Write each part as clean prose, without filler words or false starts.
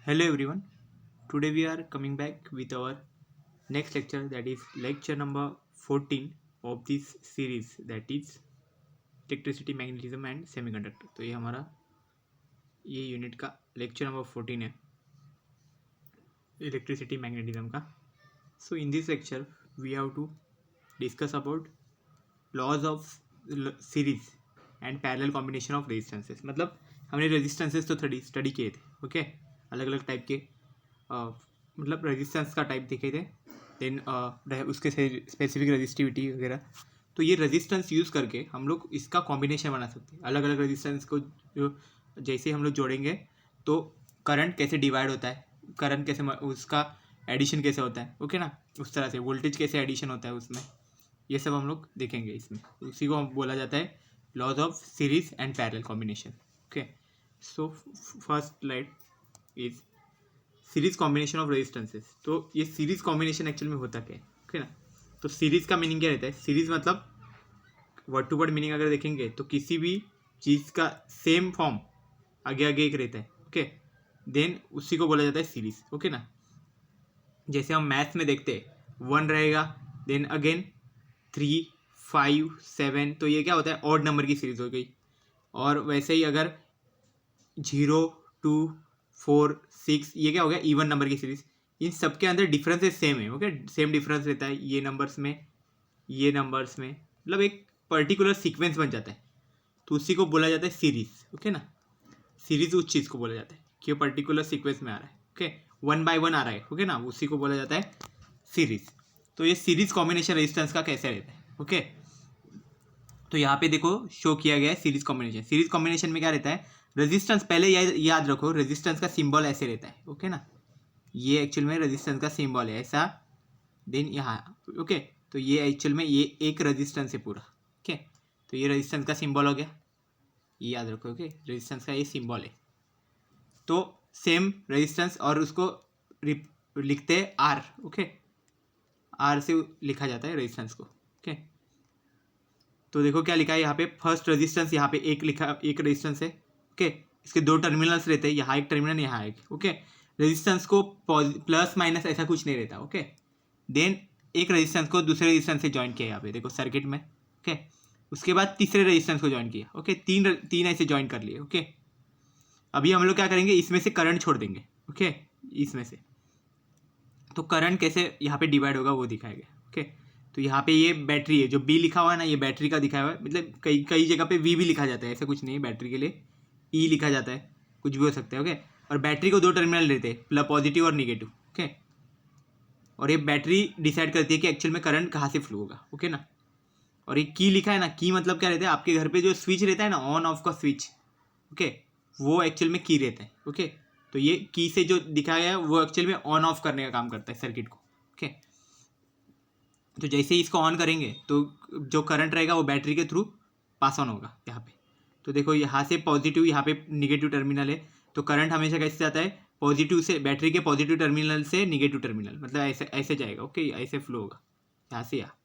Hello everyone. Today we are coming back with our next lecture, that is lecture number 14 of this series, that is electricity magnetism and semiconductor. तो ये हमारा ये unit का lecture number 14 है electricity magnetism का। So in this lecture we have to discuss about laws of series and parallel combination of resistances. मतलब हमने resistances तो स्टडी किए थे, ओके अलग अलग टाइप के मतलब रेजिस्टेंस का टाइप देखे थे, देन उसके स्पेसिफिक रेजिस्टिविटी वगैरह। तो ये रेजिस्टेंस यूज़ करके हम लोग इसका कॉम्बिनेशन बना सकते हैं। अलग अलग रेजिस्टेंस को जो जैसे हम लोग जोड़ेंगे तो करंट कैसे डिवाइड होता है, करंट कैसे उसका एडिशन कैसे होता है, ओके ना, उस तरह से वोल्टेज कैसे एडिशन होता है उसमें, ये सब हम लोग देखेंगे इसमें। उसी को बोला जाता है laws of series and parallel combination. Okay, so first slide is series combination of resistances. तो ये सीरीज कॉम्बिनेशन एक्चुअल में होता क्या है, ओके ना। तो सीरीज का मीनिंग क्या रहता है? सीरीज मतलब वर्ड टू वर्ड मीनिंग अगर देखेंगे तो किसी भी चीज़ का सेम फॉर्म आगे आगे एक रहता है, ओके, देन उसी को बोला जाता है सीरीज, ओके ना। जैसे हम मैथ्स में देखते हैं 1 रहेगा, देन अगेन 3, 5, 7, तो ये क्या होता है, ऑड नंबर की सीरीज हो गई। और वैसे ही अगर 0, 2, 4, 6, ये क्या हो गया, इवन नंबर की सीरीज। इन सबके अंदर डिफरेंसेस सेम है, ओके, सेम डिफरेंस रहता है ये नंबर्स में, ये नंबर्स में, मतलब एक पर्टिकुलर सीक्वेंस बन जाता है, तो उसी को बोला जाता है सीरीज, ओके ना। सीरीज उस चीज़ को बोला जाता है कि पर्टिकुलर सीक्वेंस में आ रहा है, ओके, 1 by 1 आ रहा है, ओके ना, उसी को बोला जाता है सीरीज। तो ये सीरीज कॉम्बिनेशन रेजिस्टेंस का कैसे रहता है, ओके। तो यहाँ पे देखो शो किया गया है सीरीज कॉम्बिनेशन। सीरीज कॉम्बिनेशन में क्या रहता है, रेजिस्टेंस पहले याद रखो, रेजिस्टेंस का सिंबल ऐसे रहता है, ओके ना, ये एक्चुअल में रेजिस्टेंस का सिंबल है ऐसा, देन यहाँ, ओके। तो ये एक्चुअल में ये एक रेजिस्टेंस है पूरा, ओके। तो ये रेजिस्टेंस का सिंबल हो गया, ये याद रखो, ओके, रेजिस्टेंस का ये सिंबल है। तो सेम रेजिस्टेंस और उसको लिखते हैं आर, ओके, आर से लिखा जाता है रेजिस्टेंस को, ओके। तो देखो क्या लिखा है यहाँ पे, फर्स्ट रेजिस्टेंस यहाँ पे एक लिखा, एक रेजिस्टेंस है, ओके, इसके 2 टर्मिनल्स रहते हैं, यहाँ एक टर्मिनल यहाँ एक, ओके। रेजिस्टेंस को प्लस माइनस ऐसा कुछ नहीं रहता, ओके। देन एक रेजिस्टेंस को दूसरे रेजिस्टेंस से ज्वाइन किया यहाँ पे देखो सर्किट में, ओके। उसके बाद तीसरे रेजिस्टेंस को ज्वाइन किया, ओके, तीन ऐसे ज्वाइन कर लिए, ओके। अभी हम लोग क्या करेंगे, इसमें से करंट छोड़ देंगे, ओके, इसमें से। तो करंट कैसे यहाँ पे डिवाइड होगा वो दिखाया गया, ओके। तो यहाँ पे ये बैटरी है, जो बी लिखा हुआ है ना, ये बैटरी का दिखाया हुआ है, मतलब कई कई जगह पे वी भी लिखा जाता है, ऐसा कुछ नहीं है, बैटरी के लिए ई लिखा जाता है, कुछ भी हो सकता है, ओके। और बैटरी को 2 टर्मिनल रहते हैं, प्लस पॉजिटिव और निगेटिव, ओके। और ये बैटरी डिसाइड करती है कि एक्चुअल में करंट कहाँ से फ्लो होगा, ओके ना। और ये की लिखा है ना, की मतलब क्या रहता है, आपके घर पे जो स्विच रहता है ना, ऑन ऑफ का स्विच, ओके, वो एक्चुअल में की रहता है, ओके। तो ये की से जो दिखाया गया है वो एक्चुअल में ऑन ऑफ करने का काम करता है सर्किट को, ओके। तो जैसे ही इसको ऑन करेंगे तो जो करंट रहेगा वो बैटरी के थ्रू पास ऑन होगा यहाँ पे। तो देखो यहाँ से पॉजिटिव, यहाँ पे निगेटिव टर्मिनल है, तो करंट हमेशा कैसे जाता है, पॉजिटिव से, बैटरी के पॉजिटिव टर्मिनल से निगेटिव टर्मिनल, मतलब ऐसे ऐसे जाएगा, ओके, ऐसे फ्लो होगा यहाँ से यहाँ।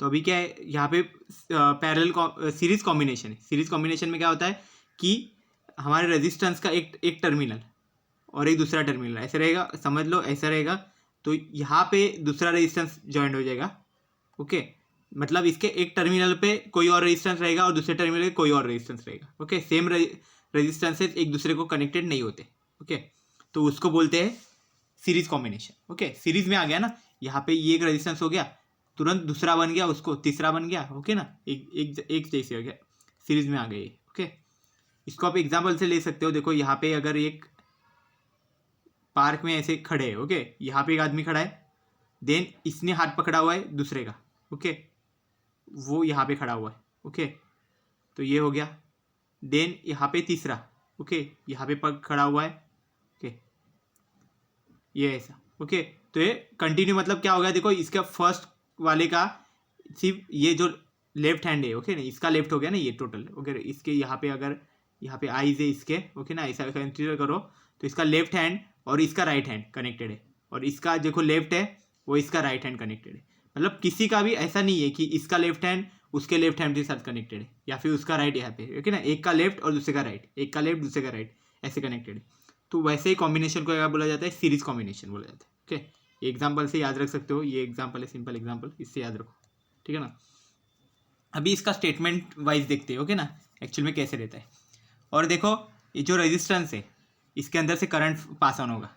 तो अभी क्या है यहाँ पे पैरेलल सीरीज कॉम्बिनेशन है। सीरीज कॉम्बिनेशन में क्या होता है कि हमारे रेजिस्टेंस का एक टर्मिनल और एक दूसरा टर्मिनल ऐसे रहेगा, समझ लो ऐसा रहेगा। तो यहाँ पे दूसरा रेजिस्टेंस ज्वाइन हो जाएगा, ओके, मतलब इसके एक टर्मिनल पे कोई और रेजिस्टेंस रहेगा और दूसरे टर्मिनल पे कोई और रेजिस्टेंस रहेगा, ओके। सेम रेजिस्टेंसेस एक दूसरे को कनेक्टेड नहीं होते, ओके। तो उसको बोलते हैं सीरीज कॉम्बिनेशन, ओके। सीरीज में आ गया ना, यहाँ पे ये एक रेजिस्टेंस हो गया, तुरंत दूसरा बन गया, उसको तीसरा बन गया, ओके ना, एक जैसे हो गया, सीरीज में आ गए, ओके। इसको आप एग्जाम्पल से ले सकते हो। देखो यहाँ पे अगर एक पार्क में ऐसे खड़े है, ओके, यहाँ पे एक आदमी खड़ा है, देन इसने हाथ पकड़ा हुआ है दूसरे का, ओके, वो यहाँ पे खड़ा हुआ है, ओके, तो ये हो गया। देन यहाँ पे तीसरा, ओके, यहाँ पे पग खड़ा हुआ है, ओके, ये ऐसा, ओके। तो ये कंटिन्यू मतलब क्या हो गया, देखो इसका फर्स्ट वाले का सिर्फ ये जो लेफ्ट हैंड है, ओके ना, इसका लेफ्ट हो गया ना ये टोटल, ओके। इसके यहाँ पे अगर यहाँ पे आईज है इसके, ओके ना, ऐसा कंसिडर करो, तो इसका लेफ्ट हैंड और इसका राइट हैंड कनेक्टेड है, और इसका देखो लेफ्ट है वो इसका राइट हैंड कनेक्टेड है। मतलब किसी का भी ऐसा नहीं है कि इसका लेफ्ट हैंड उसके लेफ्ट हैंड के साथ कनेक्टेड है, या फिर उसका राइट यहाँ पे, ओके ना, एक का लेफ्ट और दूसरे का राइट, एक का लेफ्ट दूसरे का राइट, ऐसे कनेक्टेड है। तो वैसे ही कॉम्बिनेशन को क्या बोला जाता है, सीरीज कॉम्बिनेशन बोला जाता है। ओके, एग्जाम्पल से याद रख सकते हो, ये एग्जाम्पल है, सिंपल एग्जाम्पल, इससे याद रखो, ठीक है ना। अभी इसका स्टेटमेंट वाइज देखते हैं, ओके ना, एक्चुअल में कैसे रहता है। और देखो ये जो रेजिस्टेंस है इसके अंदर से करंट पास ऑन होगा,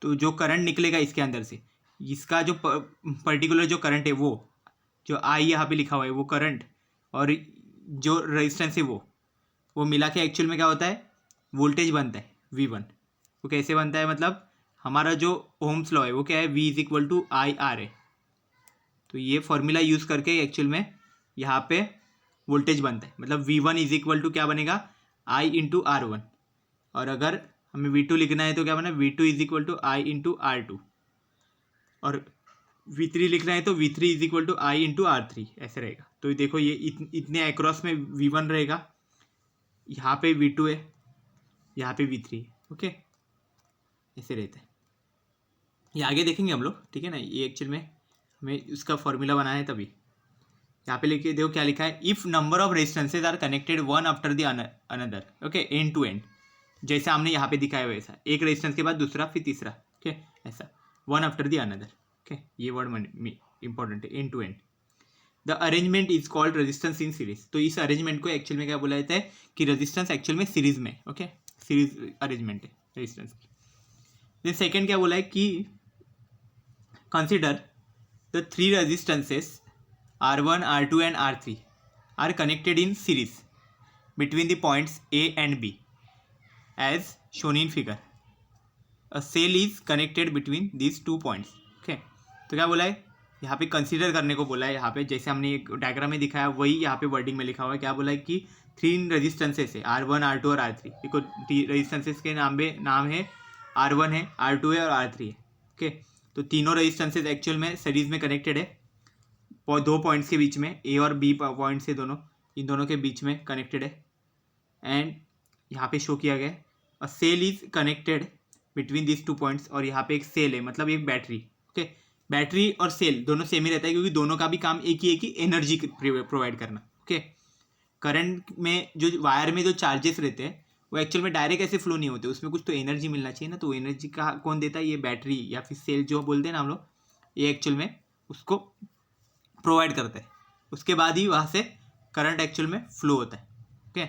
तो जो करंट निकलेगा इसके अंदर से, इसका जो पर्टिकुलर जो करंट है वो जो आई यहाँ पे लिखा हुआ है वो करंट, और जो रेजिस्टेंस है वो मिला के एक्चुअल में क्या होता है, वोल्टेज बनता है V1। वो कैसे बनता है, मतलब हमारा जो ओम्स लॉ है वो क्या है, V is equal to I R है। तो ये फॉर्मूला यूज़ करके एक्चुअल में यहाँ पे वोल्टेज बनता है, मतलब V1 इज इक्वल टू क्या बनेगा, I इंटू R1। और अगर हमें V2 लिखना है तो क्या बना, V2 is equal to I into R2। और V3 लिखना है तो V3 is equal to I into R3, ऐसे रहेगा। तो देखो ये इतने अक्रॉस में V1 रहेगा, यहाँ पे V2 है, यहाँ पे V3 है, ओके, ऐसे रहता है। ये आगे देखेंगे हम लोग, ठीक है ना। ये एक्चुअल में हमें उसका फॉर्मूला बनाना है, तभी यहाँ पे लिखे देखो क्या लिखा है, if number of resistances are connected one after the another, okay, end to end, जैसे हमने यहाँ पे दिखाया हुआ वैसा, एक रेजिस्टेंस के बाद दूसरा फिर तीसरा, ओके, ऐसा one after the another, okay, ये वर्ड इंपॉर्टेंट है, end to end. The arrangement is called resistance in series. तो इस अरेंजमेंट को एक्चुअल में क्या बोला जाता है कि रेजिस्टेंस एक्चुअल में सीरीज में, ओके, सीरीज अरेंजमेंट है रेजिस्टेंस की। देन सेकेंड क्या बोला है कि consider the three resistances R1, R2 and R3 are connected in series between the points A and B as shown in figure. A cell is connected between these 2 points. Okay, तो क्या बोला है यहाँ पे, कंसीडर करने को बोला है। यहाँ पे जैसे हमने एक डायग्राम में दिखाया वही यहाँ पे वर्डिंग में लिखा हुआ है। क्या बोला है कि 3 रेजिस्टेंसेस है, R1, R2 और R3। देखो रेजिस्टेंसेस के नाम है R1 है, R2 है और R3 है, ओके। तो तीनों रेजिस्टेंसेस एक्चुअल में सीरीज में कनेक्टेड है, दो पॉइंट्स के बीच में, ए और बी पॉइंट्स है दोनों, इन दोनों के बीच में कनेक्टेड है। एंड यहाँ पे शो किया गया है a cell is connected between this 2 points. और यहाँ पे एक सेल है, मतलब एक बैटरी, ओके। बैटरी और सेल दोनों सेम ही रहता है, क्योंकि दोनों का भी काम एक ही है कि एनर्जी प्रोवाइड करना, ओके। करंट में जो वायर में जो चार्जेस रहते हैं वो एक्चुअल में डायरेक्ट ऐसे फ्लो नहीं होते, उसमें कुछ तो एनर्जी मिलना चाहिए ना। तो एनर्जी का कौन देता है, ये बैटरी या फिर सेल जो बोलते हैं ना हम लोग, ये एक्चुअल में उसको प्रोवाइड करता है। उसके बाद ही वहाँ से करंट एक्चुअल में फ्लो होता है, ओके।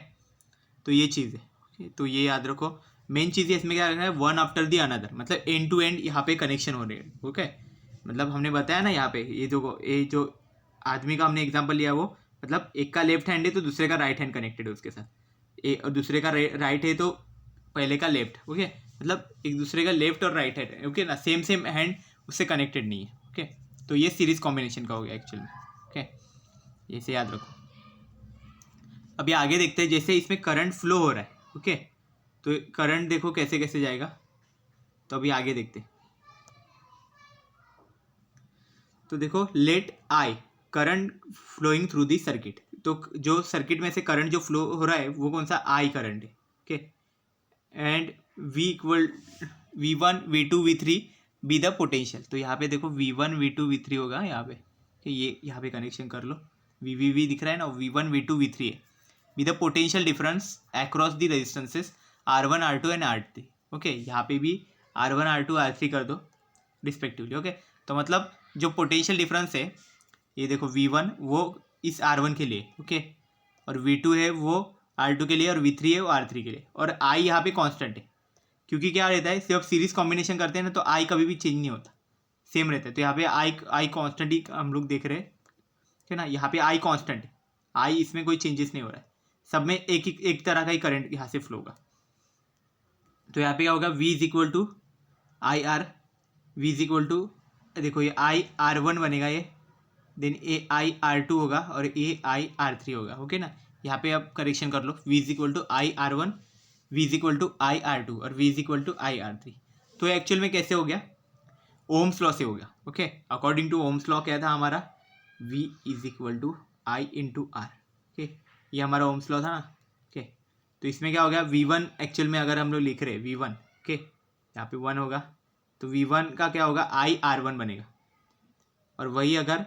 तो ये चीज़ है, ओके। तो ये याद रखो, मेन चीज़ है इसमें क्या रखना है, वन आफ्टर दी अनदर, मतलब एंड टू एंड यहाँ पे कनेक्शन हो रहे हैं, ओके। मतलब हमने बताया ना यहाँ पे, ये जो आदमी का हमने एग्जाम्पल लिया वो, मतलब एक का लेफ्ट हैंड है तो दूसरे का राइट हैंड कनेक्टेड है उसके साथ, और दूसरे का राइट है तो पहले का लेफ्ट, ओके। मतलब एक दूसरे का लेफ्ट और राइट हैंड, ओके ना, सेम हैंड उससे कनेक्टेड नहीं है, ओके। तो ये सीरीज कॉम्बिनेशन का हो गया एक्चुअल में, ओके, इसे याद रखो। अभी आगे देखते हैं, जैसे इसमें करंट फ्लो हो रहा है, ओके। तो करंट देखो कैसे कैसे जाएगा, तो अभी आगे देखते हैं। तो देखो, let I current flowing through the circuit. तो जो सर्किट में से करंट जो फ्लो हो रहा है वो कौन सा, आई करंट है, okay. And V equal V1, V2, V3 be the potential. तो यहाँ पे देखो V1, V2, V3 होगा यहाँ पे, ये यहाँ पे कनेक्शन कर लो, V दिख रहा है ना, V1, V2, V3 है। Be the potential difference across the resistances R1, R2 and R3, okay. यहाँ पे भी R1, R2, R3 कर दो रिस्पेक्टिवली, ओके। तो मतलब जो पोटेंशियल डिफरेंस है, ये देखो V1 वो इस R1 के लिए, ओके, और V2 है वो R2 के लिए, और V3 है वो R3 के लिए, और I यहाँ पे कांस्टेंट है, क्योंकि क्या रहता है, जब सीरीज कॉम्बिनेशन करते हैं ना तो I कभी भी चेंज नहीं होता, सेम रहता है। तो यहाँ पे I कांस्टेंट ही हम लोग देख रहे हैं, है ना। यहाँ पे I कांस्टेंट है, I इसमें कोई चेंजेस नहीं हो रहा है, सब में एक तरह का ही करंट यहाँ से फ्लो होगा। तो यहाँ पे क्या होगा, V is equal to I R, V is equal to, देखो ये I R1 बनेगा ये, देन AI R2 होगा और AI R3 होगा, ओके ना। यहाँ पे आप करेक्शन कर लो, V is equal to I R1, V is equal to I R2 और V is equal to I R3। तो एक्चुअल में कैसे हो गया, ओम्स लॉ से हो गया, okay. According to Ohm's law क्या था हमारा, V is equal to I into R, okay. ये हमारा ओम्स लॉ था ना, ओके। तो इसमें क्या हो गया, V1 एक्चुअल में अगर हम लोग लिख रहे हैं V1, ओके, यहाँ पे 1 होगा, तो V1 का क्या होगा, I R1 बनेगा। और वही अगर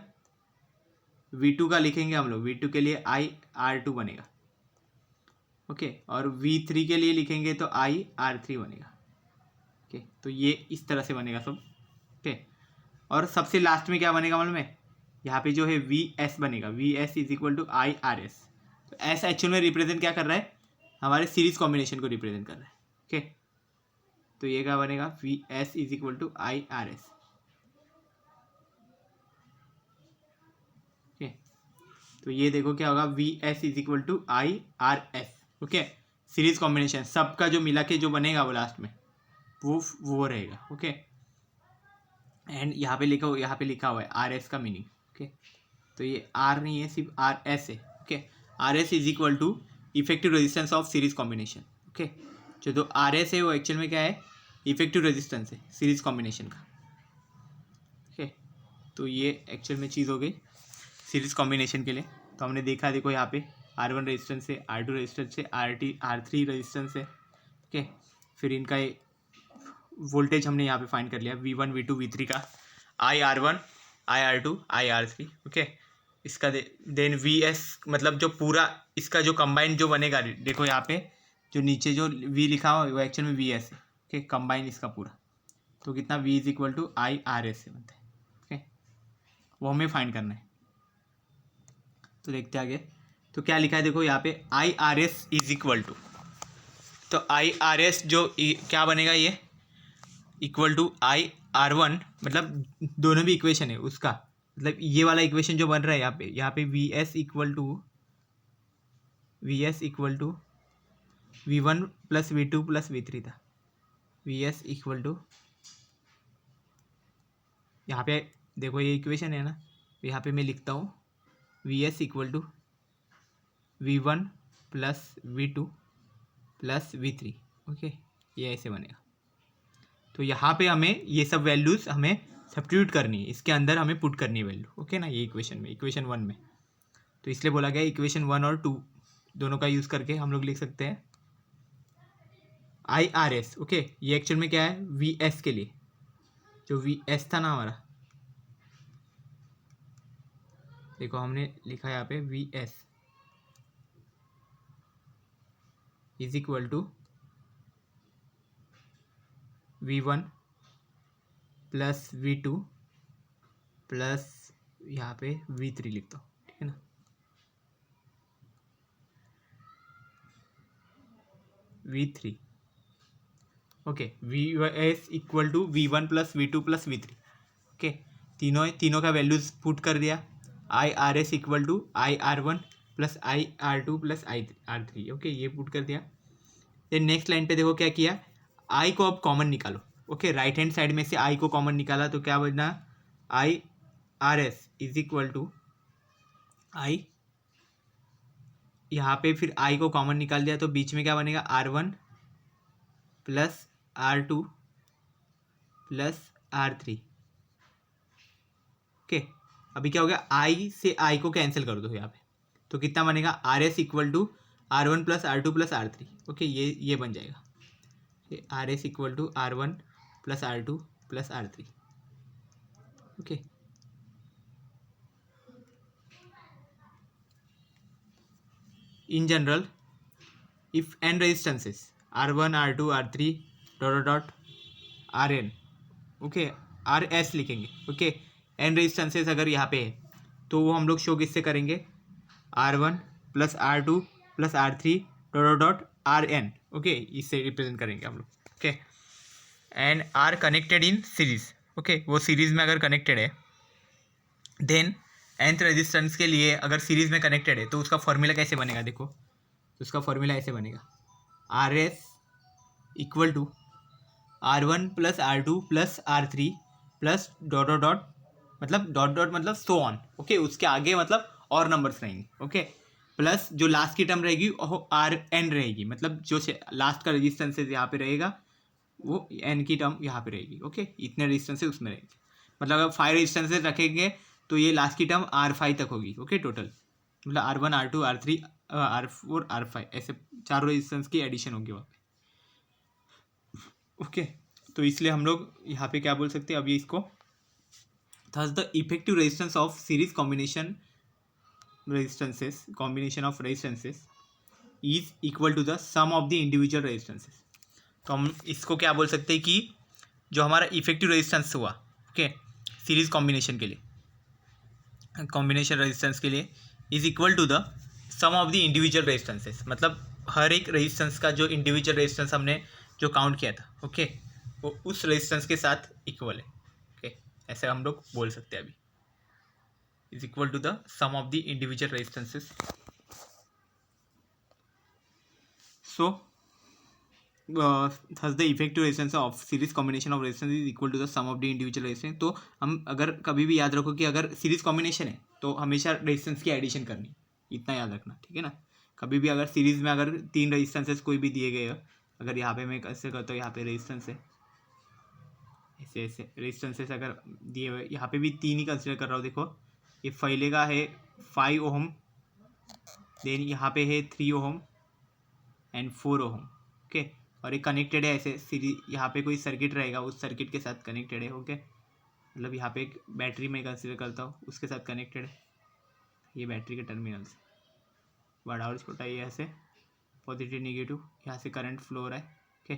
V2 का लिखेंगे हम लोग, V2 के लिए I R2 बनेगा, ओके, और V3 के लिए लिखेंगे तो IR3 बनेगा। ओके, तो ये इस तरह से बनेगा सब। ओके, और सबसे लास्ट में क्या बनेगा मालूम है, यहाँ पे जो है VS बनेगा, VS is equal to IRS। तो S एक्चुअल में रिप्रेजेंट क्या कर रहा है, हमारे सीरीज कॉम्बिनेशन को रिप्रेजेंट कर रहा है। ओके, तो ये क्या बनेगा, VS is equal to IRS। Okay, तो ये देखो क्या होगा, VS is equal to IRS। Okay, series combination सबका जो मिला के जो बनेगा वो लास्ट में वो रहेगा। ओके, एंड यहाँ पे लिखा हुआ है RS का मीनिंग। ओके, तो ये R नहीं है, सिर्फ RS है। Okay, RS is equal to effective resistance of series combination. Okay, जो RS है वो एक्चुअल में क्या है, इफेक्टिव रेजिस्टेंस है सीरीज कॉम्बिनेशन का। ओके, तो ये एक्चुअल में चीज़ हो गई सीरीज कॉम्बिनेशन के लिए। तो हमने देखा, देखो यहाँ पे R1 रेजिस्टेंस है, R2 रेजिस्टेंस है, R3 रेजिस्टेंस है। ओके, फिर इनका वोल्टेज हमने यहाँ पे फाइंड कर लिया, V1 V2 V3 का, IR1 IR2 IR3। ओके, इसका देन VS मतलब जो पूरा इसका जो कंबाइन जो बनेगा, देखो यहाँ पे जो नीचे जो V लिखा हुआ वो एक्चुअल में VS है। ओके, कंबाइन इसका पूरा, तो कितना V is equal to IRS से बनता है। ओके, वो हमें फाइंड करना है। तो देखते आगे, तो क्या लिखा है, देखो यहाँ पे IRS इज इक्वल टू, तो IRS जो क्या बनेगा, ये इक्वल टू IR1, मतलब दोनों भी इक्वेशन है उसका, मतलब ये वाला इक्वेशन जो बन रहा है यहाँ पे VS equal to V1 plus V2 plus V3 था। VS इक्वल टू, यहाँ पे देखो ये इक्वेशन है ना, यहाँ पे मैं लिखता हूँ VS equal to V1 plus V2 plus V3। Okay, ये ऐसे बनेगा। तो यहाँ पे हमें ये सब वैल्यूज़ हमें सब्स्टिट्यूट करनी है, इसके अंदर हमें पुट करनी है वैल्यू। ओके ना, ये इक्वेशन में, इक्वेशन 1 में, तो इसलिए बोला गया इक्वेशन 1 और 2 दोनों का यूज़ करके हम लोग लिख सकते हैं IRS। ओके, ये एक्चुअल में क्या है, VS के लिए जो VS था ना हमारा, देखो हमने लिखा है यहाँ पे VS is equal to V1 plus V2 plus यहाँ पे V3 लिखता हूँ, ठीक है ना। V3, okay, VS equal to V1 plus V2 plus V3। Okay, तीनों का वैल्यूज पुट कर दिया। IRS equal to IR1 plus IR2 plus IR3। Okay, ये पुट कर दिया। देन नेक्स्ट लाइन पे देखो क्या किया, I को अब कॉमन निकालो। ओके, राइट हैंड साइड में से I को कॉमन निकाला तो क्या बना, IRS is equal to I, यहाँ पे फिर I को कॉमन निकाल दिया तो बीच में क्या बनेगा, R1 plus R2 plus R3। Okay, अभी क्या हो गया, I से I को कैंसिल कर दो यहाँ पे, तो कितना बनेगा, RS equal to R1 plus R2 plus R3। Okay, ये बन जाएगा, RS equal to R1 plus R2 plus R3। Okay, in general if n resistances R1 R2 R3 dot dot Rn, okay, RS लिखेंगे। Okay, n resistances अगर यहाँ पे है तो वो हम लोग शो किससे करेंगे, R1 plus R2 plus R3 dot dot Rn। Okay, इससे रिप्रेजेंट करेंगे हम लोग। Okay, and are connected in series. Okay, वो सीरीज में अगर कनेक्टेड है, देन nth रेजिस्टेंस के लिए अगर सीरीज में कनेक्टेड है तो उसका फॉर्मूला कैसे बनेगा, देखो, तो उसका फॉर्मूला ऐसे बनेगा, RS equal to R1 plus R2 plus R3 plus dot dot dot, मतलब डॉट डॉट मतलब सो ऑन। ओके, उसके आगे मतलब और नंबर्स रहेंगे। ओके, प्लस जो लास्ट की टर्म रहेगी वो RN रहेगी, मतलब जो लास्ट का रेजिस्टेंस यहाँ पे रहेगा वो N की टर्म यहाँ पे रहेगी। ओके, इतने रेजिस्टेंस उसमें रहेंगे, मतलब अगर 5 रेजिस्टेंसेज रखेंगे तो ये लास्ट की टर्म R5 तक होगी। ओके, टोटल मतलब R1 R2 R3 R4 R5 ऐसे चारों रेजिस्टेंस की एडिशन होगी वहाँ पे। ओके, तो इसलिए हम लोग यहाँ पे क्या बोल सकते हैं अभी इसको, thus the effective resistance of series combination resistances, combination of resistances is equal to the sum of the individual resistances. तो हम इसको क्या बोल सकते हैं कि जो हमारा इफेक्टिव रेजिस्टेंस हुआ, ओके, सीरीज कॉम्बिनेशन के लिए, कॉम्बिनेशन रेजिस्टेंस के लिए is equal to the sum of the individual resistances, मतलब हर एक रेजिस्टेंस का जो इंडिविजुअल रेजिस्टेंस हमने जो काउंट किया था, ओके, वो उस रेजिस्टेंस के साथ इक्वल है, ओके, ऐसे हम लोग बोल सकते हैं अभी, is equal to the sum of the individual resistances. So thus the effective resistance of series combination of resistance is equal to the sum of the individual resistance। तो हम अगर कभी भी याद रखो कि अगर सीरीज कॉम्बिनेशन है तो हमेशा रेजिस्टेंस की एडिशन करनी, इतना याद रखना, ठीक है ना। कभी भी अगर सीरीज में अगर 3 रेजिस्टेंसेस कोई भी दिए गए हो, अगर यहाँ पे मैं ऐसे करता हूँ, यहाँ पे रेजिस्टेंस है, ऐसे ऐसे रेजिस्टेंसेस अगर दिए हुए, यहाँ पे भी 3 ही कंसिडर कर रहा हूँ। देखो ये पहले का है 5 ओम, देन यहाँ पे है 3 ओम एंड 4 ओम, ओके, और ये कनेक्टेड है ऐसे सीरीज। यहाँ पे कोई सर्किट रहेगा, उस सर्किट के साथ कनेक्टेड है, ओके, मतलब यहाँ पे एक बैटरी में कंसिडर करता हूँ, उसके साथ कनेक्टेड है, ये बैटरी के टर्मिनल्स, बड़ा और छोटा, ये ऐसे पॉजिटिव नेगेटिव, यहाँ से करंट फ्लो हो रहा है, ओके।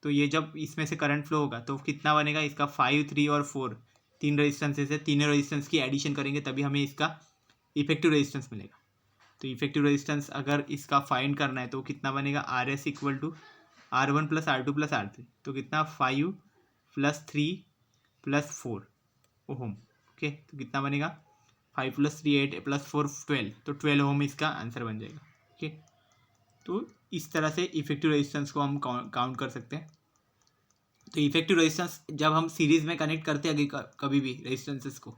तो ये जब इसमें से करंट फ्लो होगा तो कितना बनेगा इसका, 5, 3 और 4, 3 रेजिस्टेंसेस है, तीनों रेजिस्टेंस की एडिशन करेंगे तभी हमें इसका इफेक्टिव रेजिस्टेंस मिलेगा। तो इफेक्टिव रेजिस्टेंस अगर इसका फाइंड करना है तो कितना बनेगा, R S equal to R1 plus R2 plus R3, तो कितना 5 प्लस 3 प्लस 4 ओम, ओके, तो कितना बनेगा 5 प्लस 3 8 प्लस 4 12, तो 12 ओम इसका आंसर बन जाएगा, ओके। तो इस तरह से इफेक्टिव रेजिस्टेंस को हम काउंट कर सकते हैं। तो इफेक्टिव रेजिस्टेंस जब हम सीरीज में कनेक्ट करते हैं कभी भी रेजिस्टेंसेस को,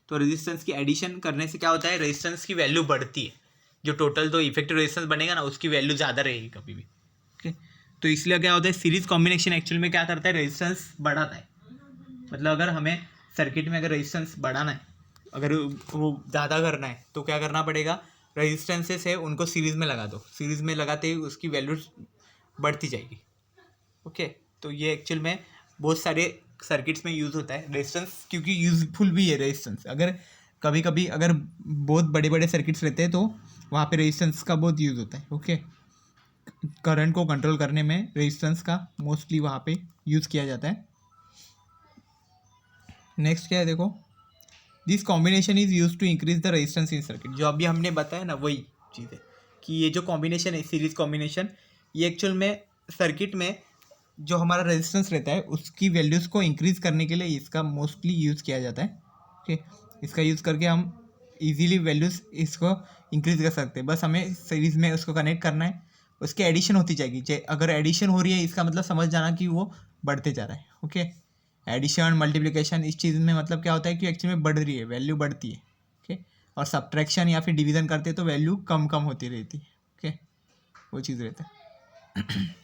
तो रेजिस्टेंस की एडिशन करने से क्या होता है, रेजिस्टेंस की वैल्यू बढ़ती है, जो टोटल तो इफेक्टिव रेजिस्टेंस बनेगा ना उसकी वैल्यू ज़्यादा रहेगी कभी भी, ओके। तो इसलिए क्या होता है, सीरीज कॉम्बिनेशन एक्चुअल में क्या करता है, रेजिस्टेंस बढ़ाता है। मतलब अगर हमें सर्किट में अगर रेजिस्टेंस बढ़ाना है, अगर वो ज़्यादा करना है तो क्या करना पड़ेगा, रेजिस्टेंसेस है उनको सीरीज़ में लगा दो, सीरीज़ में लगाते ही उसकी वैल्यू बढ़ती जाएगी, ओके। तो ये एक्चुअल में बहुत सारे सर्किट्स में यूज़ होता है रेजिस्टेंस, क्योंकि यूज़फुल भी है रेजिस्टेंस। अगर कभी कभी अगर बहुत बड़े बड़े सर्किट्स रहते हैं तो वहाँ पे रेजिस्टेंस का बहुत यूज़ होता है, ओके। करंट को कंट्रोल करने में रेजिस्टेंस का मोस्टली वहाँ पे यूज़ किया जाता है। नेक्स्ट क्या है, देखो, this combination is use to increase the resistance in circuit. जो अभी हमने बताया ना वही चीज़ है कि ये जो कॉम्बिनेशन है सीरीज कॉम्बिनेशन, ये एक्चुअल में सर्किट में जो हमारा रेजिस्टेंस रहता है उसकी वैल्यूज़ को इंक्रीज़ करने के लिए इसका मोस्टली यूज़ किया जाता है, ओके। इसका यूज़ करके हम इजीली वैल्यूज़ इसको इंक्रीज़ कर सकते हैं। बस हमें सीरीज़ में उसको कनेक्ट करना है, उसकी एडिशन होती जाएगी। अगर एडिशन हो रही है इसका मतलब समझ जाना कि वो बढ़ते जा रहा है, ओके। एडिशन मल्टीप्लिकेशन इस चीज़ में मतलब क्या होता है कि एक्चुअली में बढ़ रही है, वैल्यू बढ़ती है, ओके। और सब्ट्रैक्शन या फिर डिवीज़न करते हैं तो वैल्यू कम कम होती रहती है, ओके, वो चीज़ रहता है।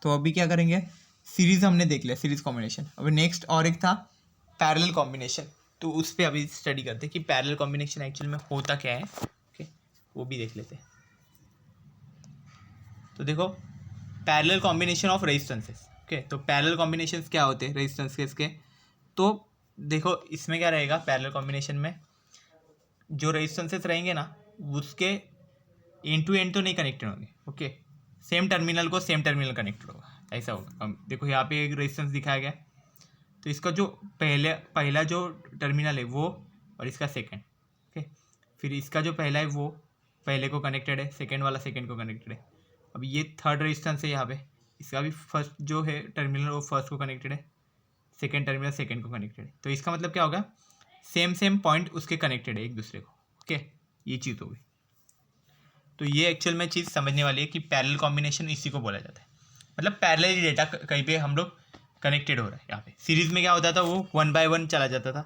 तो अभी क्या करेंगे, सीरीज़ हमने देख लिया, सीरीज़ कॉम्बिनेशन। अभी नेक्स्ट और एक था पैरेलल कॉम्बिनेशन, तो उस पर अभी स्टडी करते हैं कि पैरेलल कॉम्बिनेशन एक्चुअल में होता क्या है, ओके, वो भी देख लेते हैं। तो देखो, parallel combination of resistances, okay. तो पैरेलल कॉम्बिनेशंस क्या होते हैं रेजिस्टेंस के इसके, तो देखो इसमें क्या रहेगा, पैरेलल कॉम्बिनेशन में जो रेजिस्टेंसेस रहेंगे ना उसके एंड टू एंड तो नहीं कनेक्टेड होंगे, ओके। सेम टर्मिनल को सेम टर्मिनल कनेक्टेड होगा, ऐसा होगा। अब देखो यहाँ पे एक रेजिस्टेंस दिखाया गया, तो इसका जो पहला जो टर्मिनल है वो, और इसका सेकंड, ओके। फिर इसका जो पहला है वो पहले को कनेक्टेड है, सेकंड वाला सेकंड को कनेक्टेड है। अब ये थर्ड रेजिस्टेंस है यहाँ पे, इसका भी फर्स्ट जो है टर्मिनल वो फर्स्ट को कनेक्टेड है, सेकंड टर्मिनल सेकंड को कनेक्टेड है। तो इसका मतलब क्या होगा, सेम सेम पॉइंट उसके कनेक्टेड है एक दूसरे को, ओके, ये चीज़ होगी। तो ये एक्चुअल में चीज़ समझने वाली है कि पैरेलल कॉम्बिनेशन इसी को बोला जाता है। मतलब पैरेलल डेटा कहीं पे हम लोग कनेक्टेड हो रहा है। यहाँ पे सीरीज़ में क्या होता था, वो 1 बाय 1 चला जाता था,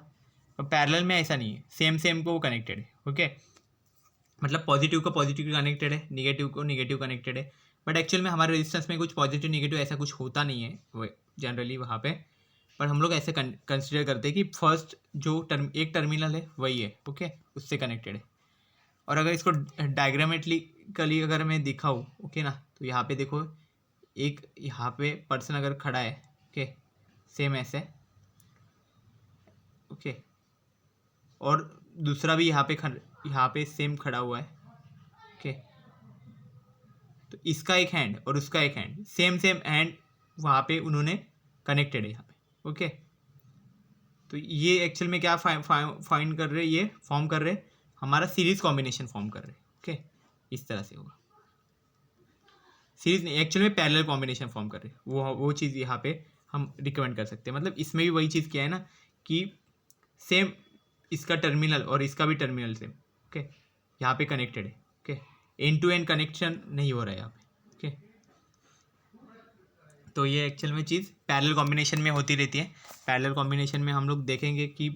और पैरेलल में ऐसा नहीं है, सेम सेम को वो कनेक्टेड है, ओके। मतलब पॉजिटिव को पॉजिटिव कनेक्टेड है, निगेटिव को निगेटिव कनेक्टेड है। बट एक्चुअल में हमारे रेजिस्टेंस में कुछ पॉजिटिव निगेटिव ऐसा कुछ होता नहीं है वो जनरली वहाँ पे। पर हम लोग ऐसे कंसिडर करते हैं कि फर्स्ट जो एक टर्मिनल है वही है, ओके, उससे कनेक्टेड है। और अगर इसको डायग्रामेटिकली अगर मैं दिखाऊँ, ओके ना, तो यहाँ पे देखो एक यहाँ पे पर्सन अगर खड़ा है, ओके, सेम ऐसे, ओके, और दूसरा भी यहाँ पे सेम खड़ा हुआ है, ओके। तो इसका एक हैंड और उसका एक हैंड, सेम हैंड वहाँ पे उन्होंने कनेक्टेड है यहाँ पे। ओके, तो ये एक्चुअल में क्या फाइंड कर रहे, ये फॉर्म कर रहे, हमारा सीरीज कॉम्बिनेशन फॉर्म कर रहे। ओके, इस तरह से होगा, सीरीज नहीं, एक्चुअल में पैरेलल कॉम्बिनेशन फॉर्म कर रहे, वो चीज़ यहाँ पे हम रिकमेंड कर सकते हैं। मतलब इसमें भी वही चीज़ क्या है ना कि सेम इसका टर्मिनल और इसका भी टर्मिनल सेम। ओके, यहाँ पे कनेक्टेड है। Okay, end to end connection नहीं हो रहा है यहाँ पे। ओके, तो ये एक्चुअल में चीज़ पैरेलल कॉम्बिनेशन में होती रहती है। पैरेलल कॉम्बिनेशन में हम लोग देखेंगे कि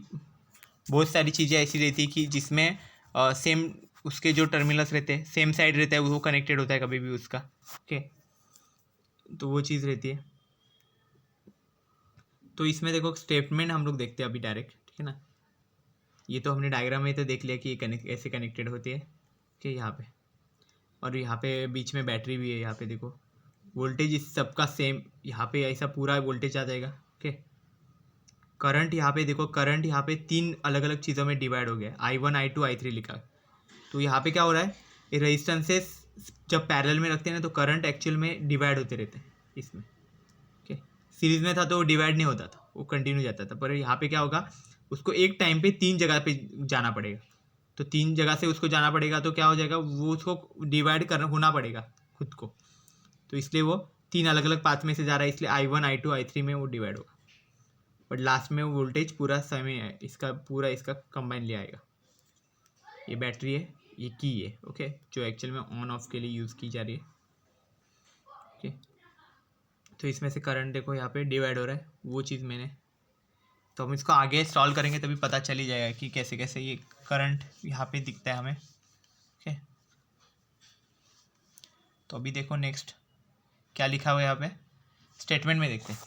बहुत सारी चीज़ें ऐसी रहती है कि जिसमें सेम उसके जो टर्मिनल्स रहते हैं, सेम साइड रहता है, वो कनेक्टेड होता है कभी भी उसका। ओके, तो वो चीज़ रहती है। तो इसमें देखो स्टेटमेंट हम लोग देखते हैं अभी डायरेक्ट, ठीक है ना। ये तो हमने डायग्राम में तो देख लिया कि ये ऐसे कनेक्टेड होती है कि यहाँ पे, और यहाँ पे बीच में बैटरी भी है। यहाँ पे देखो वोल्टेज इस सबका सेम, यहाँ पे ऐसा पूरा वोल्टेज आ जाएगा। ओके, करंट यहाँ पे देखो, करंट यहाँ पे 3 अलग अलग चीज़ों में डिवाइड हो गया, I1 I2 I3 लिखा। तो यहाँ पे क्या हो रहा है, ये रेजिस्टेंसेस जब पैरेलल में रखते हैं ना तो करंट एक्चुअल में डिवाइड होते रहते हैं इसमें। ओके, सीरीज में था तो वो डिवाइड नहीं होता था, वो कंटिन्यू जाता था। पर यहाँ पे क्या होगा, उसको एक टाइम पे 3 जगह पे जाना पड़ेगा। तो 3 जगह से उसको जाना पड़ेगा, तो क्या हो जाएगा, वो उसको डिवाइड करना होना पड़ेगा खुद को। तो इसलिए वो 3 अलग अलग पाथ में से जा रहा है, इसलिए I1 I2 I3 में वो डिवाइड होगा। बट लास्ट में वो वोल्टेज पूरा समय है इसका, पूरा इसका कंबाइन ले आएगा। ये बैटरी है, ये की है। ओके, जो एक्चुअल में ऑन ऑफ के लिए यूज़ की जा रही है। ओके, तो इसमें से करंट देखो यहाँ पे डिवाइड हो रहा है, वो चीज़ मैंने, तो हम इसको आगे सॉल्व करेंगे तभी पता चल ही जाएगा कि कैसे कैसे ये करंट यहाँ पे दिखता है हमें। ओके, तो अभी देखो नेक्स्ट क्या लिखा हुआ है यहाँ पे, स्टेटमेंट में देखते हैं।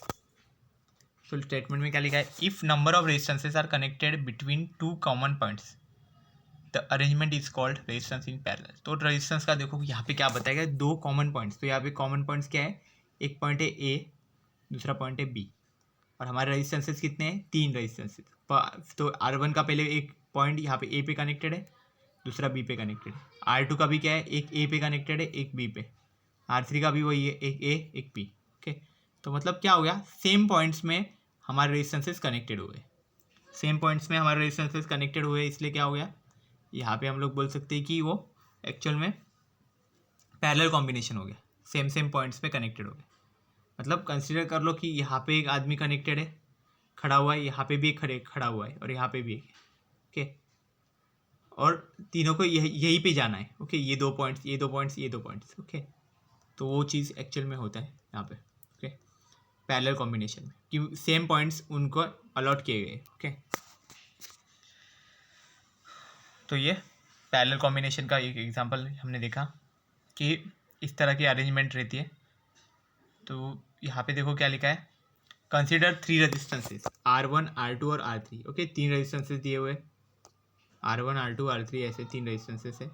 तो स्टेटमेंट में क्या लिखा है, if number of resistances are connected between 2 common points the arrangement is called resistance in parallel. तो रेजिस्टेंस का देखो यहाँ पे क्या बताएगा, 2 कॉमन पॉइंट्स। तो यहाँ पे कॉमन पॉइंट्स क्या है, एक पॉइंट है A, दूसरा पॉइंट है B, और हमारे रेजिस्टेंसेस कितने हैं, 3 रेजिस्टेंसेस। तो R1 का पहले एक पॉइंट यहाँ पे A पे कनेक्टेड है, दूसरा B पे कनेक्टेड है। R2 का भी क्या है, एक A पे कनेक्टेड है, एक B पे। R3 का भी वही है, एक A एक B। ओके, तो मतलब क्या हो गया, सेम पॉइंट्स में हमारे रेजिस्टेंसेस कनेक्टेड हुए, सेम पॉइंट्स में हमारे रेजिस्टेंसेस कनेक्टेड हुए, इसलिए क्या हो गया, यहाँ पे हम लोग बोल सकते हैं कि वो एक्चुअल में पैरेलल कॉम्बिनेशन हो गया, सेम पॉइंट्स पे कनेक्टेड हो गए। मतलब कंसीडर कर लो कि यहाँ पे एक आदमी कनेक्टेड है, खड़ा हुआ है, यहाँ पे भी एक खड़ा हुआ है, और यहाँ पे भी एक। ओके, और तीनों को यही पे जाना है। ओके, ये 2 पॉइंट्स, ये 2 पॉइंट्स, ये 2 पॉइंट्स। ओके, तो वो चीज़ एक्चुअल में होता है यहाँ पे। ओके, पैरेलल कॉम्बिनेशन में कि सेम पॉइंट्स उनको अलॉट किए गए। ओके, तो ये पैरेलल कॉम्बिनेशन का एक एग्जांपल हमने देखा कि इस तरह की अरेंजमेंट रहती है। तो यहाँ पे देखो क्या लिखा है, कंसिडर 3 रेजिस्टेंसेस R1 R2 और R3। ओके, 3 रेजिस्टेंसेस दिए हुए, R1 R2 R3 ऐसे 3 रेजिस्टेंसेस है।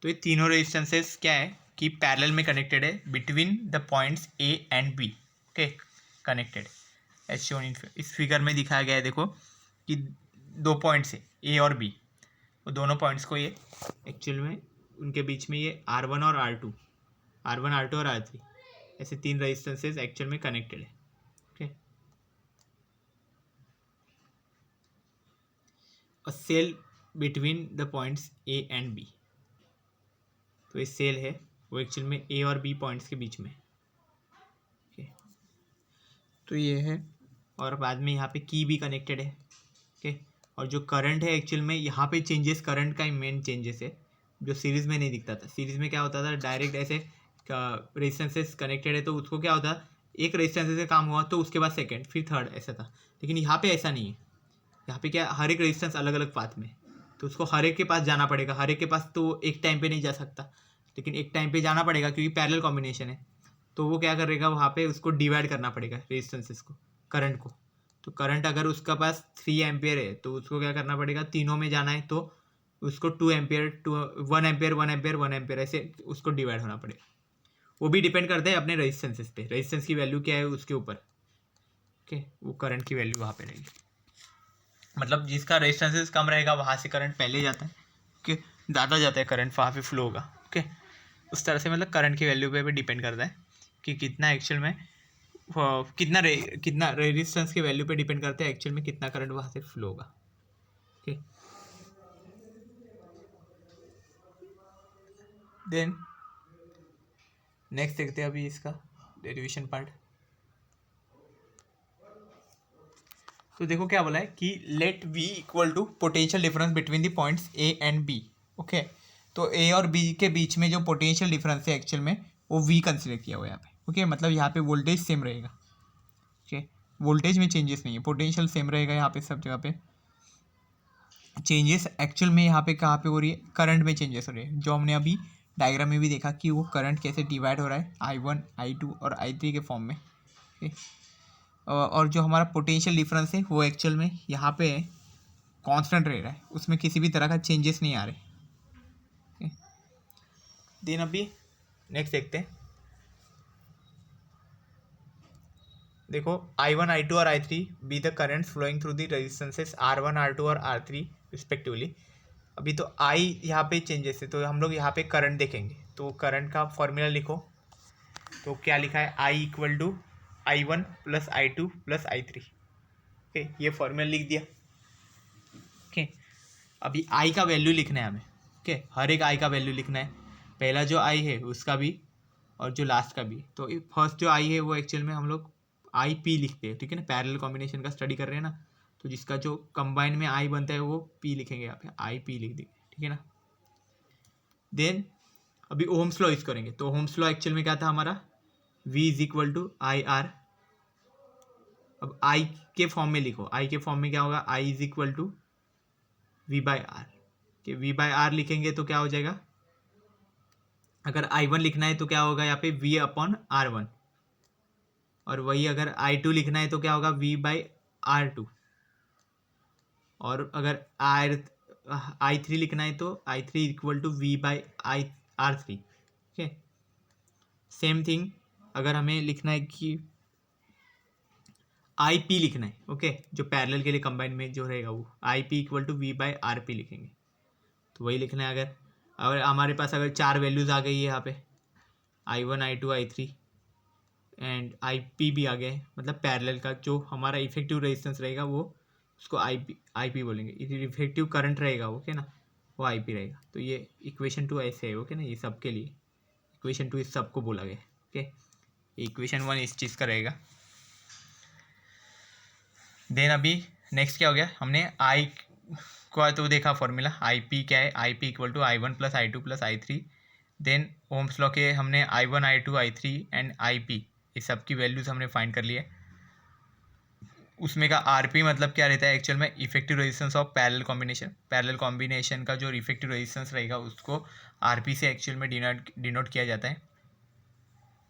तो ये तीनों रेजिस्टेंसेस क्या है कि पैरेलल में कनेक्टेड है between the points A and B। Okay, connected as shown in, इस फिगर में दिखाया गया है देखो कि 2 पॉइंट्स है A और B, वो दोनों पॉइंट्स को ये एक्चुअल में उनके बीच में ये R1 और R2 और R3 ऐसे 3 रेजिस्टेंसेस एक्चुअल में कनेक्टेड है। Okay, a cell between the points A and B। तो ये सेल है वो एक्चुअल में A और B पॉइंट्स के बीच में। ओके, तो ये है, और बाद में यहाँ पे की भी कनेक्टेड है। ओके, और जो करंट है एक्चुअल में यहाँ पे चेंजेस, करंट का ही मेन चेंजेस है जो सीरीज़ में नहीं दिखता था। सीरीज़ में क्या होता था, डायरेक्ट ऐसे रेजिस्टेंसेस कनेक्टेड है तो उसको क्या होता, एक रेजिस्टेंस से काम हुआ तो उसके बाद सेकंड, फिर थर्ड, ऐसा था। लेकिन यहाँ पे ऐसा नहीं है, यहाँ पे क्या, हर एक रेजिस्टेंस अलग अलग पाथ में, तो उसको हर एक के पास जाना पड़ेगा। हर एक के पास तो एक टाइम पे नहीं जा सकता, लेकिन एक टाइम पे जाना पड़ेगा क्योंकि पैरेलल कॉम्बिनेशन है। तो वो क्या करेगा, वहाँ पे उसको डिवाइड करना पड़ेगा रेजिस्टेंसेस को, करंट को। तो करंट अगर उसका पास 3 एम्पियर है तो उसको क्या करना पड़ेगा, तीनों में जाना है तो उसको 2 एम्पियर 1 एम्पियर 1 एम्पियर 1 एम्पियर ऐसे उसको डिवाइड होना पड़ेगा। वो भी डिपेंड करता है अपने रेजिस्टेंसेस पे, रेजिस्टेंस की वैल्यू क्या है उसके ऊपर। ओके, वो करंट की वैल्यू वहाँ पे रहेगी। मतलब जिसका रेजिस्टेंसेस कम रहेगा वहाँ से करंट पहले जाता है। ओके, ज़्यादा जाता है करंट वहाँ पे फ्लो होगा। ओके, उस तरह से मतलब करंट की वैल्यू पे भी डिपेंड करता है कि कितना एक्चुअल में कितना रेजिस्टेंस की वैल्यू पे डिपेंड करता है एक्चुअल में कितना करंट वहाँ से फ्लो होगा। ओके, देन नेक्स्ट देखते हैं अभी इसका डेरिवेशन पार्ट। तो देखो क्या बोला है कि let we equal to potential difference between the points A and B. Okay, तो ए और बी के बीच में जो पोटेंशियल डिफरेंस है एक्चुअल में वो वी कंसिडर किया हुआ है यहाँ पे। ओके, मतलब यहाँ पे वोल्टेज सेम रहेगा। ओके, वोल्टेज में चेंजेस नहीं है, पोटेंशियल सेम रहेगा यहाँ पे सब जगह पे। चेंजेस एक्चुअल में यहाँ पे कहाँ पे हो रही है, करंट में चेंजेस हो रही है, जो हमने अभी डायग्राम में भी देखा कि वो करंट कैसे डिवाइड हो रहा है I1 I2 और I3 के फॉर्म में। ओके, और जो हमारा पोटेंशियल डिफरेंस है वो एक्चुअल में यहाँ पे कांस्टेंट रह रहा है, उसमें किसी भी तरह का चेंजेस नहीं आ रहे। देन अभी नेक्स्ट देखते हैं। देखो I1 I2 और I3 be the current flowing through the resistances R1 R2 और R3 रिस्पेक्टिवली। अभी तो I यहाँ पे चेंजेस है, तो हम लोग यहाँ पे करंट देखेंगे, तो करंट का फॉर्मूला लिखो। तो क्या लिखा है, I equal to I1 plus I2 plus I3। Okay, ये फॉर्मूला लिख दिया। ओके, अभी I का वैल्यू लिखना है हमें। ओके, हर एक I का वैल्यू लिखना है, पहला जो I है उसका भी और जो लास्ट का भी। तो फर्स्ट जो I है वो एक्चुअल में हम लोग आई पी लिखते हैं, ठीक है ना, पैरेलल कॉम्बिनेशन का स्टडी कर रहे हैं ना, तो जिसका जो कंबाइन में आई बनता है वो पी लिखेंगे यहाँ पे, आई पी लिख देंगे, ठीक है ना। देन अभी ओम्स लॉ यूज करेंगे, तो ओम्स लॉ एक्चुअल में क्या था हमारा, V is equal to I R. अब आई के फॉर्म में लिखो, आई के फॉर्म में क्या होगा, I is equal to V by R. कि वी बाई आर लिखेंगे तो क्या हो जाएगा, अगर आई वन लिखना है तो क्या होगा यहाँ पे V अपॉन आर वन, और वही अगर I2 लिखना है तो क्या होगा V बाई R2, और अगर I3 लिखना है तो I3 equal to V by R3। ठीक है, सेम थिंग अगर हमें लिखना है कि IP लिखना है, ओके, जो पैरेलल के लिए कंबाइन में जो रहेगा वो IP equal to V by RP लिखेंगे, तो वही लिखना है। अगर हमारे पास अगर चार वैल्यूज़ आ गई है यहाँ पे, I1 I2 I3 and IP भी आ गए, मतलब पैरेलल का जो हमारा इफेक्टिव रेजिस्टेंस रहेगा वो उसको IP बोलेंगे, इफेक्टिव करंट रहेगा ओके ना, वो IP रहेगा। तो ये इक्वेशन 2 ऐसे है ओके ना, ये सब के लिए इक्वेशन 2 इस सबको बोला गया ओके। इक्वेशन 1 इस चीज़ का रहेगा। देन अभी नेक्स्ट क्या हो गया, हमने I को तो देखा फॉर्मूला, IP क्या है, IP equal to I1 plus I2 plus I3। Then Ohm's law के हमने I1 I2 I3 and IP ये सब की वैल्यूज़ हमने फाइंड कर लिया है। उसमें का RP मतलब क्या रहता है एक्चुअल में, effective resistance of parallel combination. Parallel combination का जो इफेक्टिव रेजिस्टेंस रहेगा उसको RP से एक्चुअल में डिनोट किया जाता है।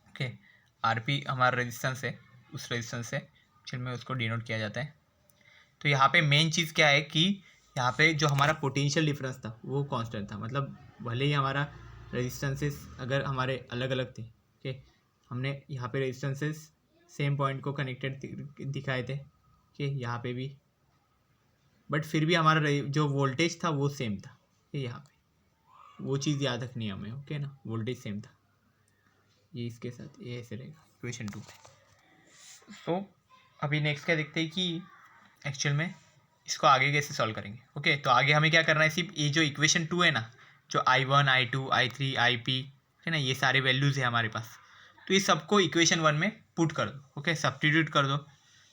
ओके, RP हमारा रेजिस्टेंस है, उस रेजिस्टेंस से एक्चुअल में उसको डिनोट किया जाता है। तो यहाँ पे मेन चीज़ क्या है कि यहाँ पे जो हमारा पोटेंशियल डिफरेंस था वो कांस्टेंट था, मतलब भले ही हमारा रेजिस्टेंसेस अगर हमारे अलग अलग थे, ओके, हमने यहाँ पे रेजिस्टेंसेस सेम पॉइंट को कनेक्टेड दिखाए थे, ओके, यहाँ पे भी, बट फिर भी हमारा जो वोल्टेज था वो सेम था, ओके, यहाँ पे वो चीज़ याद रखनी है हमें, ओके ना, वोल्टेज सेम था। ये इसके साथ ये ऐसे रहेगा इक्वेशन 2 पे। तो अभी नेक्स्ट क्या देखते हैं कि एक्चुअल में इसको आगे कैसे सॉल्व करेंगे। ओके, तो आगे हमें क्या करना है, सिर्फ ये जो इक्वेशन 2 है ना, जो I1 I2 I3 IP है ना, ये सारे वैल्यूज़ है हमारे पास, तो ये सबको इक्वेशन 1 में पुट कर दो। ओके, सब्स्टिट्यूट कर दो।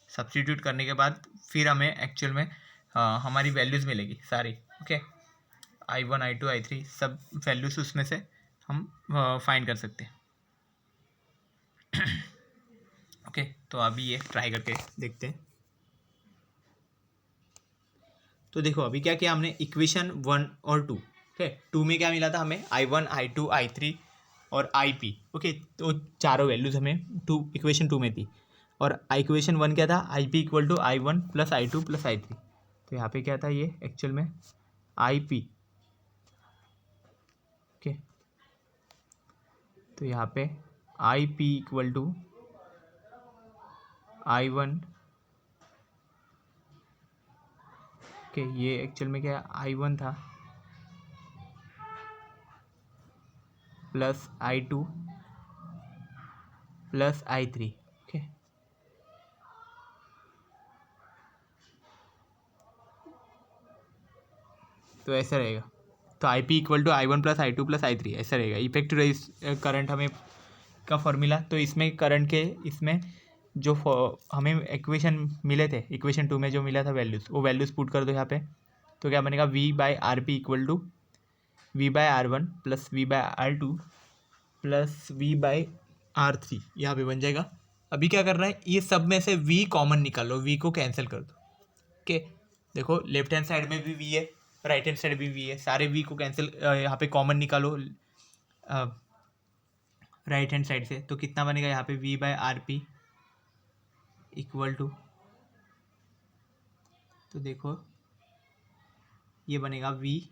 सब्स्टिट्यूट करने के बाद फिर हमें एक्चुअल में हमारी वैल्यूज़ मिलेगी सारी। ओके, I1 I2 I3 सब वैल्यूज़ उसमें से हम फाइंड कर सकते हैं। ओके, तो अभी ये ट्राई करके देखते हैं। तो देखो अभी क्या किया हमने, इक्वेशन 1 और 2, ओके, 2 में क्या मिला था हमें, I1 I2 I3 और IP। ओके, तो चारों वैल्यूज़ हमें इक्वेशन 2 में थी, और इक्वेशन 1 क्या था, IP equal to I1 plus I2 plus I3। तो यहाँ पे क्या था ये एक्चुअल में IP। ओके, तो यहाँ पे IP equal to I1, okay, ये एक्चुअल में क्या I1 था, plus I2 plus I3। Okay, तो ऐसा रहेगा। तो IP equal to I1 plus I2 plus I3 ऐसा रहेगा। इफेक्टिव करंट हमें का फॉर्मूला, तो इसमें करंट के इसमें जो हमें इक्वेशन मिले थे, इक्वेशन 2 में जो मिला था वैल्यूज़, वो वैल्यूज़ पुट कर दो यहाँ पे। तो क्या बनेगा, V/RP equal to V/R1 plus V/R2 plus V/R3 यहाँ पे बन जाएगा। अभी क्या कर रहा है, ये सब में से V कॉमन निकालो, V को कैंसिल कर दो। ओके, देखो लेफ्ट हैंड साइड में भी V है, राइट हैंड साइड भी V है, सारे V को कैंसिल यहाँ पे कॉमन निकालो राइट हैंड साइड से। तो कितना बनेगा यहाँ पे, V/RP इक्वल टू, तो देखो ये बनेगा V/RP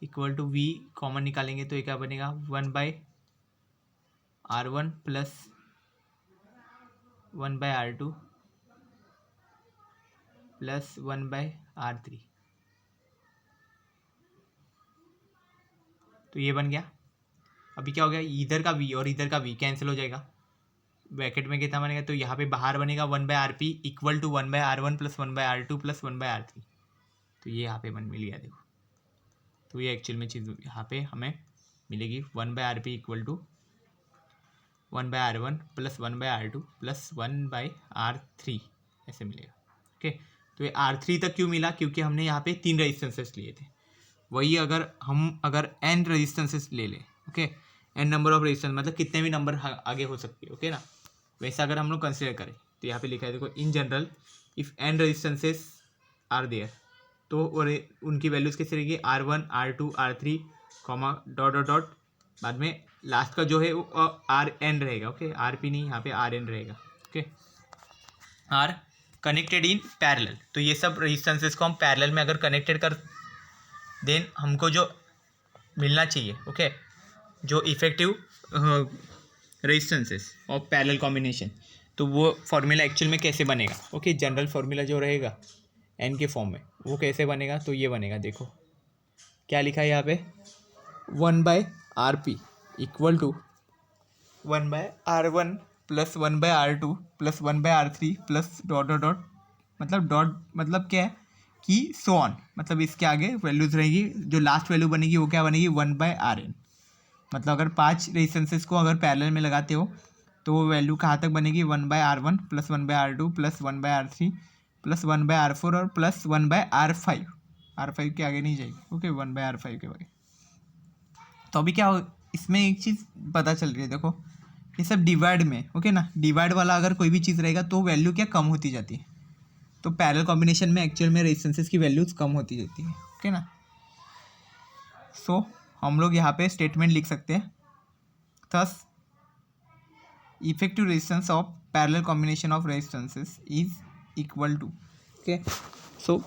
equal to V common निकालेंगे तो ये क्या बनेगा, 1/R1 plus 1/R2 plus 1/R3। तो ये बन गया। अभी क्या हो गया, इधर का V और इधर का V कैंसिल हो जाएगा, ब्रैकेट में कितना बनेगा, तो यहाँ पे बाहर बनेगा 1/RP equal to 1/R1 plus 1/R2 plus 1/R3। तो ये यहाँ पे मिल गया देखो। तो ये एक्चुअल में चीज़ यहाँ पे हमें मिलेगी 1/RP equal to 1/R1 plus 1/R2 plus 1/R3 ऐसे मिलेगा। ओके, तो ये R3 तक क्यों मिला, क्योंकि हमने यहाँ पे 3 रेजिस्टेंसेस लिए थे। वही अगर n रेजिस्टेंसेस ले लें, okay, n number of resistance मतलब कितने भी नंबर आगे हो सकती है, ओके ना, वैसा अगर हम लोग कंसिडर करें तो यहाँ पे लिखा है देखो, in general if n resistances are there, तो और उनकी वैल्यूज़ कैसे रहेगी, R1 R2 R3 comma dot dot dot, बाद में लास्ट का जो है वो RN रहेगा। ओके, RP नहीं, यहाँ पे RN रहेगा। Okay, are connected in parallel, तो ये सब रेजिस्टेंसेस को हम पैरेलल में अगर कनेक्टेड कर देन हमको जो मिलना चाहिए, ओके, जो effective resistances of parallel combination, तो वो फॉर्मूला एक्चुअल में कैसे बनेगा, ओके, जनरल फॉर्मूला जो रहेगा n के फॉर्म में, वो कैसे बनेगा, तो ये बनेगा, देखो क्या लिखा है यहाँ पे, 1/RP equal to 1/R1 plus 1/R2 plus 1/R3 plus dot dot dot, मतलब मतलब क्या है कि सो ऑन, मतलब इसके आगे वैल्यूज़ रहेगी, जो लास्ट वैल्यू बनेगी वो क्या बनेगी, 1/RN। मतलब अगर 5 रेजिस्टेंसेस को अगर पैरेलल में लगाते हो तो वो वैल्यू कहाँ तक बनेगी, 1/R1 plus 1/R2 plus 1/R3 plus 1/R4 और प्लस 1/R5। R5 के आगे नहीं जाएगी, ओके, 1/R5 के आगे। तो अभी क्या हो, इसमें एक चीज़ पता चल रही है, देखो ये सब डिवाइड में, ओके ना, डिवाइड वाला अगर कोई भी चीज़ रहेगा तो वैल्यू क्या कम होती जाती है, तो पैरेलल कॉम्बिनेशन में एक्चुअल में रेजिस्टेंसेस की वैल्यूज़ कम होती जाती है, ओके ना। सो हम लोग यहाँ पे स्टेटमेंट लिख सकते हैं, thus effective resistance of parallel combination of resistances is equal to, okay, so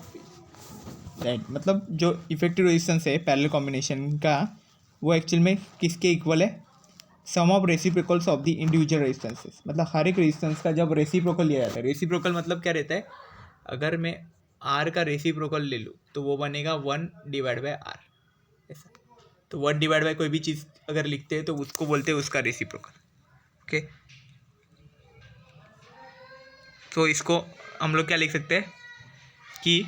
right, मतलब जो इफेक्टिव रेजिस्टेंस है पैरेलल कॉम्बिनेशन का, वो एक्चुअल में किसके इक्वल है, sum of reciprocals of the individual resistances, मतलब हर एक रेजिस्टेंस का जब रेसिप्रोकल लिया जाता है, रेसिप्रोकल मतलब क्या रहता है, अगर मैं R का रेसिप्रोकल ले लूँ तो वो बनेगा 1/R ऐसा। तो 1/, कोई भी चीज़ अगर लिखते हैं तो उसको बोलते हैं उसका रेसिप्रोकल, ओके। तो इसको हम लोग क्या लिख सकते हैं कि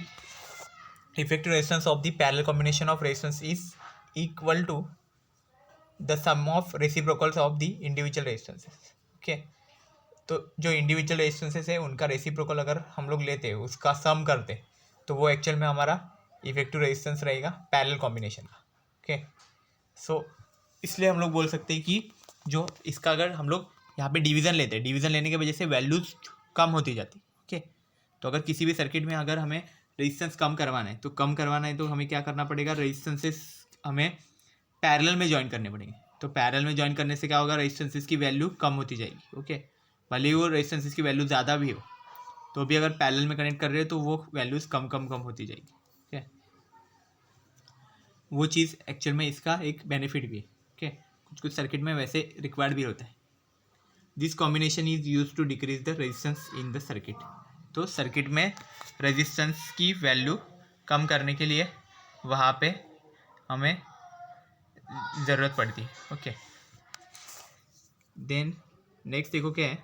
effective resistance of the parallel combination of resistance is equal to the sum of reciprocals of the individual resistances, okay. तो जो इंडिविजुअल रेजिस्टेंसेस है उनका रेसिप्रोकल अगर हम लोग लेते हैं, उसका सम करते, तो वो एक्चुअल में हमारा इफेक्टिव रेजिस्टेंस रहेगा पैरेलल कॉम्बिनेशन का, ओके। सो इसलिए हम लोग बोल सकते हैं कि जो इसका अगर हम लोग यहाँ पे डिवीज़न लेते हैं, डिवीज़न लेने की वजह से वैल्यूज़ कम होती जाती, ओके। तो अगर किसी भी सर्किट में अगर हमें रेजिस्टेंस कम करवाना है, तो हमें क्या करना पड़ेगा, रेजिस्टेंसेस हमें पैरेलल में ज्वाइन करने पड़ेंगे। तो पैरेलल में ज्वाइन करने से क्या होगा, रेजिस्टेंसेस की वैल्यू कम होती जाएगी, ओके। भले ही वो रेजिस्टेंसेस की वैल्यू ज़्यादा भी हो, तो भी अगर पैरेलल में कनेक्ट कर रहे हो तो वो वैल्यूज़ कम होती जाएगी, ओके। वो चीज़ एक्चुअल में इसका एक बेनिफिट भी है, ओके। कुछ सर्किट में वैसे रिक्वायर्ड भी होता है। This combination is use to decrease the resistance in the circuit, तो सर्किट में रेजिस्टेंस की वैल्यू कम करने के लिए वहाँ पे हमें ज़रूरत पड़ती है। ओके, देन नेक्स्ट देखो क्या है,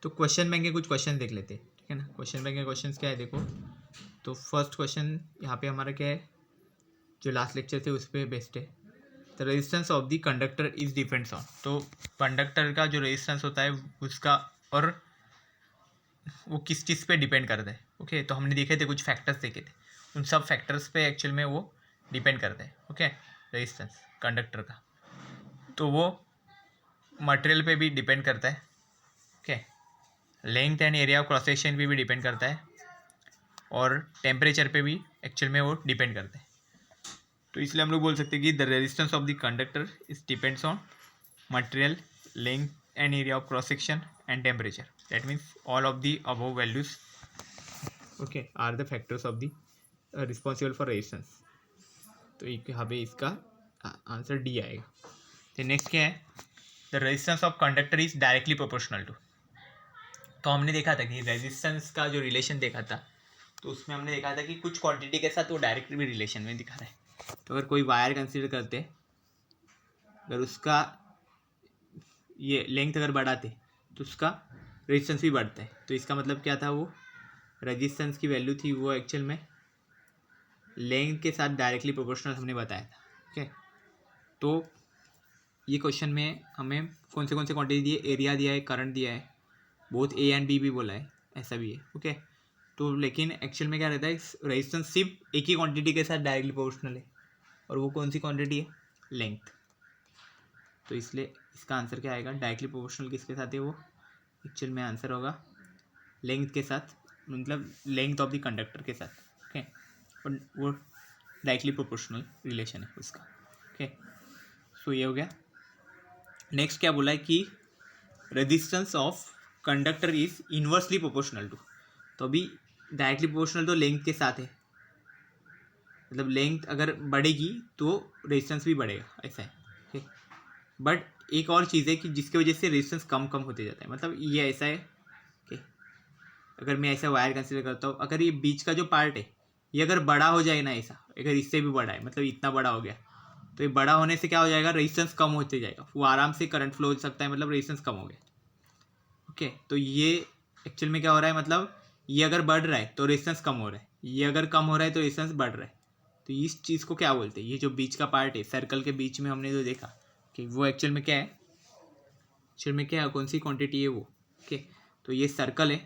तो क्वेश्चन बैंक के कुछ क्वेश्चन देख लेते हैं, ठीक है ना। क्वेश्चन बैंक के क्वेश्चन क्या है देखो, तो फर्स्ट क्वेश्चन यहाँ पे हमारा क्या है, जो लास्ट लेक्चर थे उस पर बेस्ड है। The resistance of the conductor is depends on, तो कंडक्टर का जो रेजिस्टेंस होता है उसका, और वो किस चीज़ पे डिपेंड करता है। ओके, तो हमने देखे थे कुछ फैक्टर्स देखे थे, उन सब फैक्टर्स पे एक्चुअल में वो डिपेंड करता है। ओके, रेजिस्टेंस कंडक्टर का, तो वो मटेरियल पे भी डिपेंड करता है। Okay, length and area of cross section पे भी डिपेंड करता है, और टेम्परेचर पे भी एक्चुअल में वो डिपेंड करता है। तो इसलिए हम लोग बोल सकते हैं कि the resistance of the conductor is depends on material, length and area of cross section and temperature. That means all of the above values okay are the factors of the responsible for resistance. तो यहाँ पे इसका answer D आएगा। तो next क्या है, the resistance of conductor is directly proportional to. तो हमने देखा था कि रेजिस्टेंस का जो रिलेशन देखा था, तो उसमें हमने देखा था कि कुछ क्वांटिटी के साथ वो डायरेक्ट भी रिलेशन में दिखा रहा है। तो अगर कोई वायर कंसिडर करते, अगर उसका ये लेंथ अगर बढ़ाते तो उसका रेजिस्टेंस भी बढ़ता है। तो इसका मतलब क्या था, वो रेजिस्टेंस की वैल्यू थी वो एक्चुअल में लेंथ के साथ डायरेक्टली प्रोपोर्शनल हमने बताया था। ओके, तो ये क्वेश्चन में हमें कौन से क्वांटिटी दी है, एरिया दिया है, करंट दिया है, बोथ ए एंड बी भी बोला है, ऐसा भी है। ओके, तो लेकिन एक्चुअल में क्या रहता है, रेजिस्टेंस सिर्फ एक ही क्वांटिटी के साथ डायरेक्टली प्रोपोर्शनल है, और वो कौन सी क्वांटिटी है, लेंथ। तो इसलिए इसका आंसर क्या आएगा, डायरेक्टली प्रोपोर्शनल किसके साथ है, वो एक्चुअल में आंसर होगा लेंथ के साथ, मतलब लेंथ ऑफ द कंडक्टर के साथ। ओके, और वो डायरेक्टली प्रोपोर्शनल रिलेशन है उसका। ओके, सो ये हो गया। नेक्स्ट क्या बोला है कि resistance of conductor is inversely proportional to. तो अभी डायरेक्टली प्रोपोर्शनल तो लेंथ के साथ है, मतलब लेंथ अगर बढ़ेगी तो रेजिस्टेंस भी बढ़ेगा, ऐसा है। ठीक, बट एक और चीज़ है कि जिसकी वजह से रेजिस्टेंस कम कम होते जाता है, मतलब ये ऐसा है कि अगर मैं ऐसा वायर कंसिडर करता हूँ, अगर ये बीच का जो पार्ट है ये अगर बड़ा हो जाए ना, ऐसा अगर इससे भी बड़ा है, मतलब इतना बड़ा हो गया, तो ये बड़ा होने से क्या हो जाएगा, रेजिस्टेंस कम होते जाएगा, वो आराम से करंट फ्लो हो सकता है, मतलब रेजिस्टेंस कम हो गया। ओके, तो ये एक्चुअल में क्या हो रहा है, मतलब ये अगर बढ़ रहा है तो रेजिस्टेंस कम हो रहा है, ये अगर कम हो रहा है तो रेजिस्टेंस बढ़ रहा है। तो इस चीज़ को क्या बोलते हैं, ये जो बीच का पार्ट है सर्कल के बीच में हमने जो देखा कि वो एक्चुअल में क्या है, एक्चुअल में क्या है, कौन सी क्वांटिटी है वो। ओके, तो ये सर्कल है,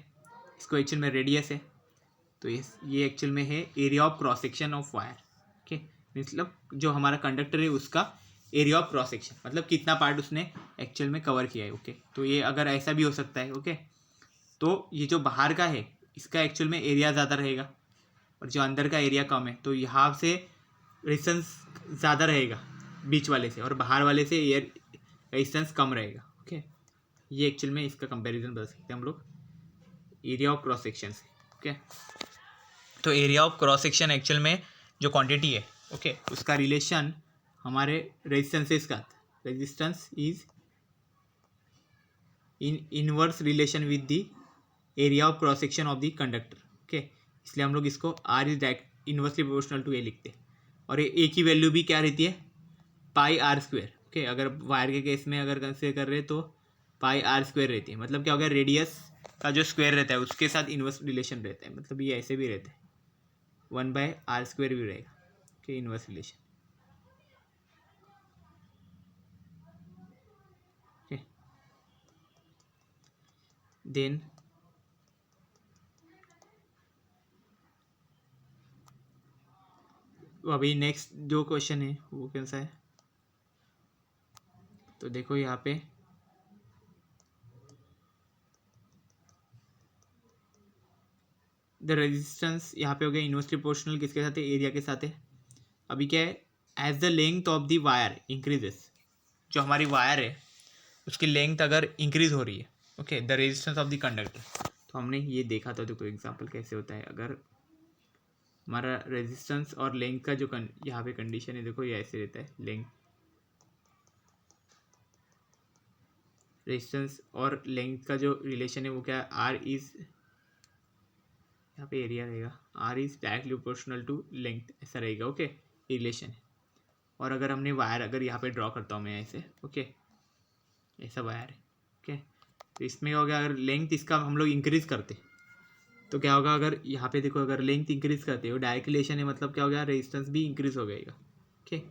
इसको एक्चुअल में रेडियस है, तो ये एक्चुअल में है area of cross section of wire. Okay, मतलब जो हमारा कंडक्टर है उसका एरिया ऑफ क्रॉस सेक्शन, मतलब कितना पार्ट उसने एक्चुअल में कवर किया है। ओके, तो ये अगर ऐसा भी हो सकता है। ओके, तो ये जो बाहर का है इसका एक्चुअल में एरिया ज़्यादा रहेगा, और जो अंदर का एरिया कम है, तो यहाँ से रेजिस्टेंस ज़्यादा रहेगा बीच वाले से, और बाहर वाले से एयर रेजिस्टेंस कम रहेगा। ओके, ये एक्चुअल में इसका कंपैरिजन बता सकते हैं हम लोग एरिया ऑफ क्रॉस सेक्शन से। ओके, तो area of cross section actual में जो क्वांटिटी है, ओके, उसका रिलेशन हमारे रेजिस्टेंसेस का, resistance is in inverse relation with the area of cross section of the conductor. Okay, इसलिए हम लोग इसको R is direct inversely proportional to A लिखते हैं, और ए की वैल्यू भी क्या रहती है, पाई आर स्क्वायर। ओके, अगर वायर के केस में अगर कंसिडर कर रहे हैं तो पाई आर स्क्वायर रहती है, मतलब क्या हो गया, रेडियस का जो स्क्वायर रहता है उसके साथ इनवर्स रिलेशन रहता है, मतलब ये ऐसे भी रहता है, 1/r स्क्वायर भी रहेगा। Okay, inverse relation. Okay, then अभी नेक्स्ट जो क्वेश्चन है वो कौन सा है, तो देखो यहाँ पे द रेजिस्टेंस यहाँ पे हो गया इनवर्सली प्रोपोर्शनल किसके साथ है, एरिया के साथ है। अभी क्या है, as the length of the wire increases, जो हमारी वायर है उसकी लेंथ अगर इंक्रीज हो रही है, okay, the resistance of the conductor. तो हमने ये देखा था, तो कोई एग्जांपल कैसे होता है, अगर हमारा रेजिस्टेंस और लेंथ का जो यहाँ पे कंडीशन है, देखो ये ऐसे रहता है, लेंथ रेजिस्टेंस और लेंथ का जो रिलेशन है वो क्या है, आर इज, यहाँ पे एरिया रहेगा, R is directly proportional to length, ऐसा रहेगा। ओके, रिलेशन है। और अगर हमने वायर अगर यहाँ पे ड्रॉ करता हूँ मैं ऐसे, ओके, ऐसा वायर है। ओके, तो इसमें क्या होगा, अगर लेंथ इसका हम लोग इंक्रीज करते तो क्या होगा, अगर यहाँ पे देखो अगर लेंथ इंक्रीज करते हो डायरेक्ट रिलेशन है, मतलब क्या होगा, रेजिस्टेंस भी इंक्रीज हो जाएगा। ओके,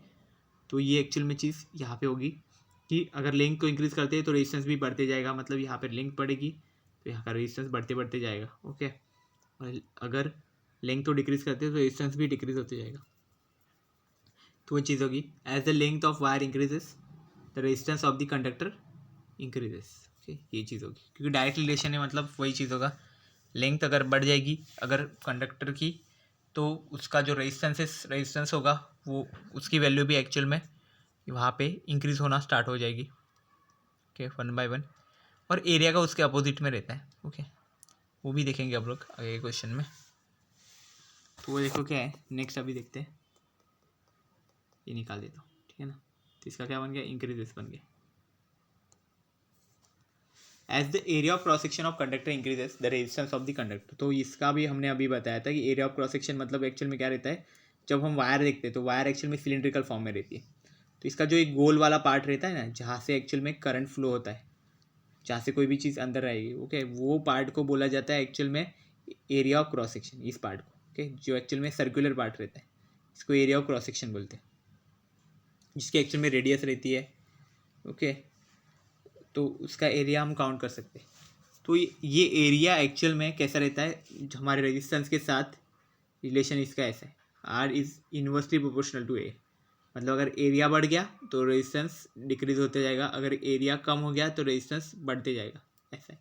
तो ये एक्चुअल में चीज़ यहाँ पे होगी कि अगर लेंथ को इंक्रीज करते हैं तो रेजिस्टेंस भी बढ़ते जाएगा, मतलब यहाँ पे लेंथ बढ़ेगी तो यहाँ का रेजिस्टेंस बढ़ते बढ़ते जाएगा। ओके, और अगर लेंथ को डिक्रीज करते हैं तो रेजिस्टेंस भी डिक्रीज होते जाएगा। तो वो चीज़ होगी, as the length of wire increases the resistance of the conductor increases. Okay, ये चीज़ होगी, क्योंकि डायरेक्ट रिलेशन है, मतलब वही चीज़ होगा। लेंथ अगर बढ़ जाएगी अगर कंडक्टर की, तो उसका जो रेजिस्टेंस होगा वो उसकी वैल्यू भी एक्चुअल में वहाँ पे इंक्रीज होना स्टार्ट हो जाएगी। Okay, 1 by 1। और एरिया का उसके अपोजिट में रहता है। ओके, वो भी देखेंगे आप लोग आगे क्वेश्चन में। तो वो देखो क्या है, नेक्स्ट अभी देखते हैं, ये निकाल देता हूँ, ठीक है ना। तो इसका क्या बन गया, इंक्रीजेस बन गया। As the area of cross section of conductor increases the resistance of the conductor. तो इसका भी हमने अभी बताया था कि एरिया ऑफ क्रॉस सेक्शन मतलब एक्चुअल में क्या रहता है, जब हम वायर देखते हैं तो वायर एक्चुअल में सिलिंड्रिकल फॉर्म में रहती है। तो इसका जो एक गोल वाला पार्ट रहता है ना, जहाँ से एक्चुअल में करंट फ्लो होता है, जहाँ से कोई भी चीज़ अंदर आएगी, ओके, वो पार्ट को बोला जाता है एक्चुअल में एरिया ऑफ क्रॉस सेक्शन। इस पार्ट को, ओके, जो एक्चुअल में सर्कुलर पार्ट रहता है, इसको एरिया ऑफ क्रॉस सेक्शन बोलते हैं, जिसकी एक्चुअल में रेडियस रहती है। ओके, तो उसका एरिया हम काउंट कर सकते हैं। तो ये एरिया एक्चुअल में कैसा रहता है, हमारे रेजिस्टेंस के साथ रिलेशन इसका ऐसा है, R is inversely proportional to A. मतलब अगर एरिया बढ़ गया तो रेजिस्टेंस डिक्रीज होते जाएगा, अगर एरिया कम हो गया तो रेजिस्टेंस बढ़ते जाएगा, ऐसा है।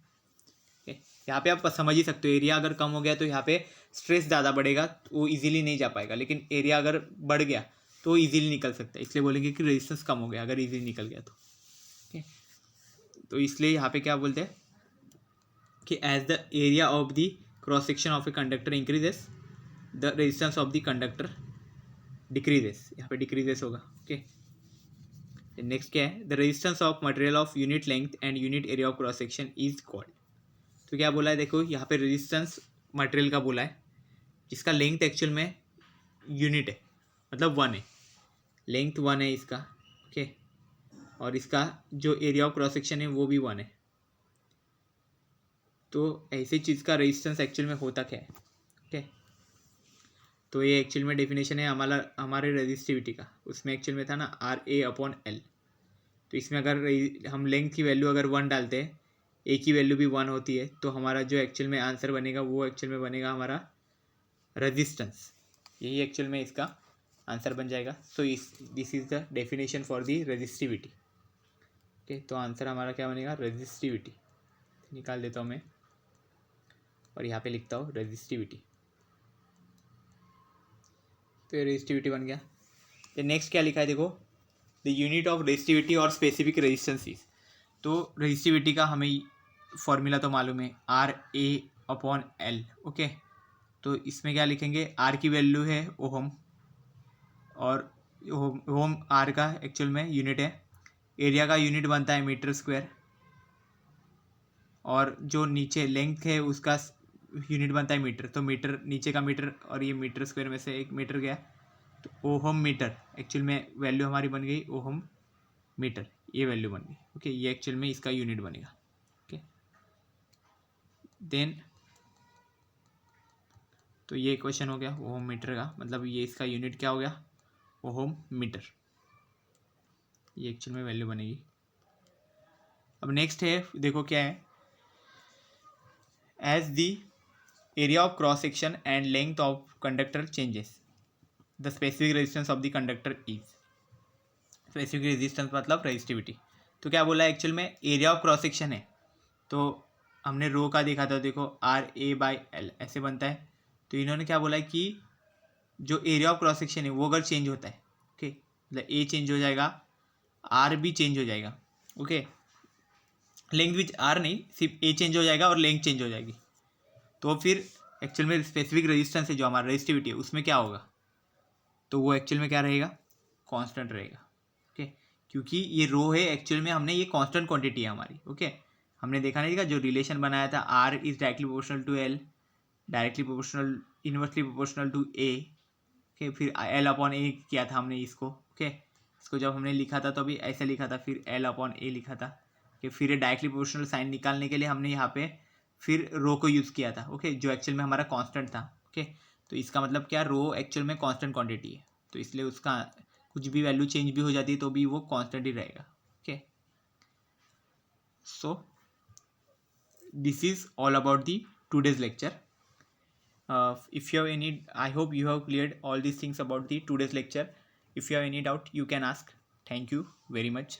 ओके, यहाँ पे आप समझ ही सकते हो, एरिया अगर कम हो गया तो यहाँ पे स्ट्रेस ज़्यादा बढ़ेगा, तो वो इजीली नहीं जा पाएगा, लेकिन एरिया अगर बढ़ गया तो इजीली निकल सकता है, इसलिए बोलेंगे कि रेजिस्टेंस कम हो गया अगर इजीली निकल गया तो। ओके, तो इसलिए यहाँ पे क्या बोलते हैं कि as the area of the cross section of a conductor increases the resistance of the conductor decreases, यहाँ पे डिक्रीजेस होगा। ओके, नेक्स्ट क्या है, the resistance of material of unit length and unit area of cross section is called. तो क्या बोला है, देखो यहाँ पे रेजिस्टेंस मटेरियल का बोला है, जिसका लेंथ एक्चुअल में यूनिट है, मतलब 1 है, लेंथ 1 है इसका। ओके, और इसका जो एरिया ऑफ क्रॉस सेक्शन है वो भी 1 है। तो ऐसी चीज़ का रेजिस्टेंस एक्चुअल में होता क्या है। ओके, तो ये एक्चुअल में डेफिनेशन है हमारे रेजिस्टिविटी का, उसमें एक्चुअल में था ना RA/L। तो इसमें अगर हम लेंथ की वैल्यू अगर 1 डालते हैं, ए की वैल्यू भी 1 होती है, तो हमारा जो एक्चुअल में आंसर बनेगा वो एक्चुअल में बनेगा हमारा रेजिस्टेंस। यही एक्चुअल में इसका आंसर बन जाएगा। So this is the definition for the resistivity. Okay, तो आंसर हमारा क्या बनेगा, रेजिस्टिविटी। निकाल देता हूँ मैं और यहाँ पे लिखता हूँ रेजिस्टिविटी। तो ये रेजिस्टिविटी बन गया। तो नेक्स्ट क्या लिखा है, देखो, द यूनिट ऑफ रेजिस्टिविटी और स्पेसिफिक रेजिस्टेंस इज। तो रेजिस्टिविटी का हमें फॉर्मूला तो मालूम है, RA/L। ओके, तो इसमें क्या लिखेंगे, आर की वैल्यू है ओहम, और ओहम आर का एक्चुअल में यूनिट है। एरिया का यूनिट बनता है मीटर स्क्वायर, और जो नीचे लेंथ है उसका यूनिट बनता है मीटर। तो मीटर नीचे का मीटर, और ये मीटर स्क्वायर में से एक मीटर गया, तो ओहम मीटर एक्चुअल में वैल्यू हमारी बन गई ओहम मीटर, ये वैल्यू बन गई। ओके, ये एक्चुअल में इसका यूनिट बनेगा। ओके, देन तो ये क्वेश्चन हो गया ओहम मीटर का, मतलब ये इसका यूनिट क्या हो गया, ओहम मीटर, ये एक्चुअल में वैल्यू बनेगी। अब नेक्स्ट है, देखो क्या है, as the area of cross section and length of conductor changes the specific resistance of the conductor is. Specific resistance मतलब रेजिस्टिविटी। तो क्या बोला है, एक्चुअल में एरिया ऑफ क्रॉस सेक्शन है, तो हमने रो का देखा था, देखो RA/L ऐसे बनता है। तो इन्होंने क्या बोला है कि जो एरिया ऑफ क्रॉस सेक्शन है वो अगर चेंज होता है, ओके, मतलब ए चेंज हो जाएगा, आर भी चेंज हो जाएगा। ओके, लेंथ विच आर नहीं, सिर्फ ए चेंज हो जाएगा और लेंथ चेंज हो जाएगी, तो फिर एक्चुअल में स्पेसिफिक रेजिस्टेंस है जो हमारा रेजिस्टिविटी है उसमें क्या होगा, तो वो एक्चुअल में क्या रहेगा, कांस्टेंट रहेगा। ओके, क्योंकि ये रो है एक्चुअल में, हमने ये कांस्टेंट क्वांटिटी है हमारी। ओके, हमने देखा नहीं था जो रिलेशन बनाया था, R is directly proportional to L, directly proportional inversely proportional to A. Okay, फिर एल अपॉन ए किया था हमने इसको। ओके, इसको जब हमने लिखा था तो अभी ऐसे लिखा था, फिर एल अपॉन ए लिखा था। ओके, फिर डायरेक्टली प्रोपोर्शनल साइन निकालने के लिए हमने यहाँ पे फिर रो को यूज़ किया था। ओके, जो एक्चुअल में हमारा कांस्टेंट था। ओके, तो इसका मतलब क्या, रो एक्चुअल में कांस्टेंट क्वांटिटी है, तो इसलिए उसका कुछ भी वैल्यू चेंज भी हो जाती है तो भी वो कांस्टेंट ही रहेगा। Okay, so this is all about the today's lecture. If you have any, I hope you have cleared all these things about the today's lecture. If you have any doubt, you can ask. Thank you very much.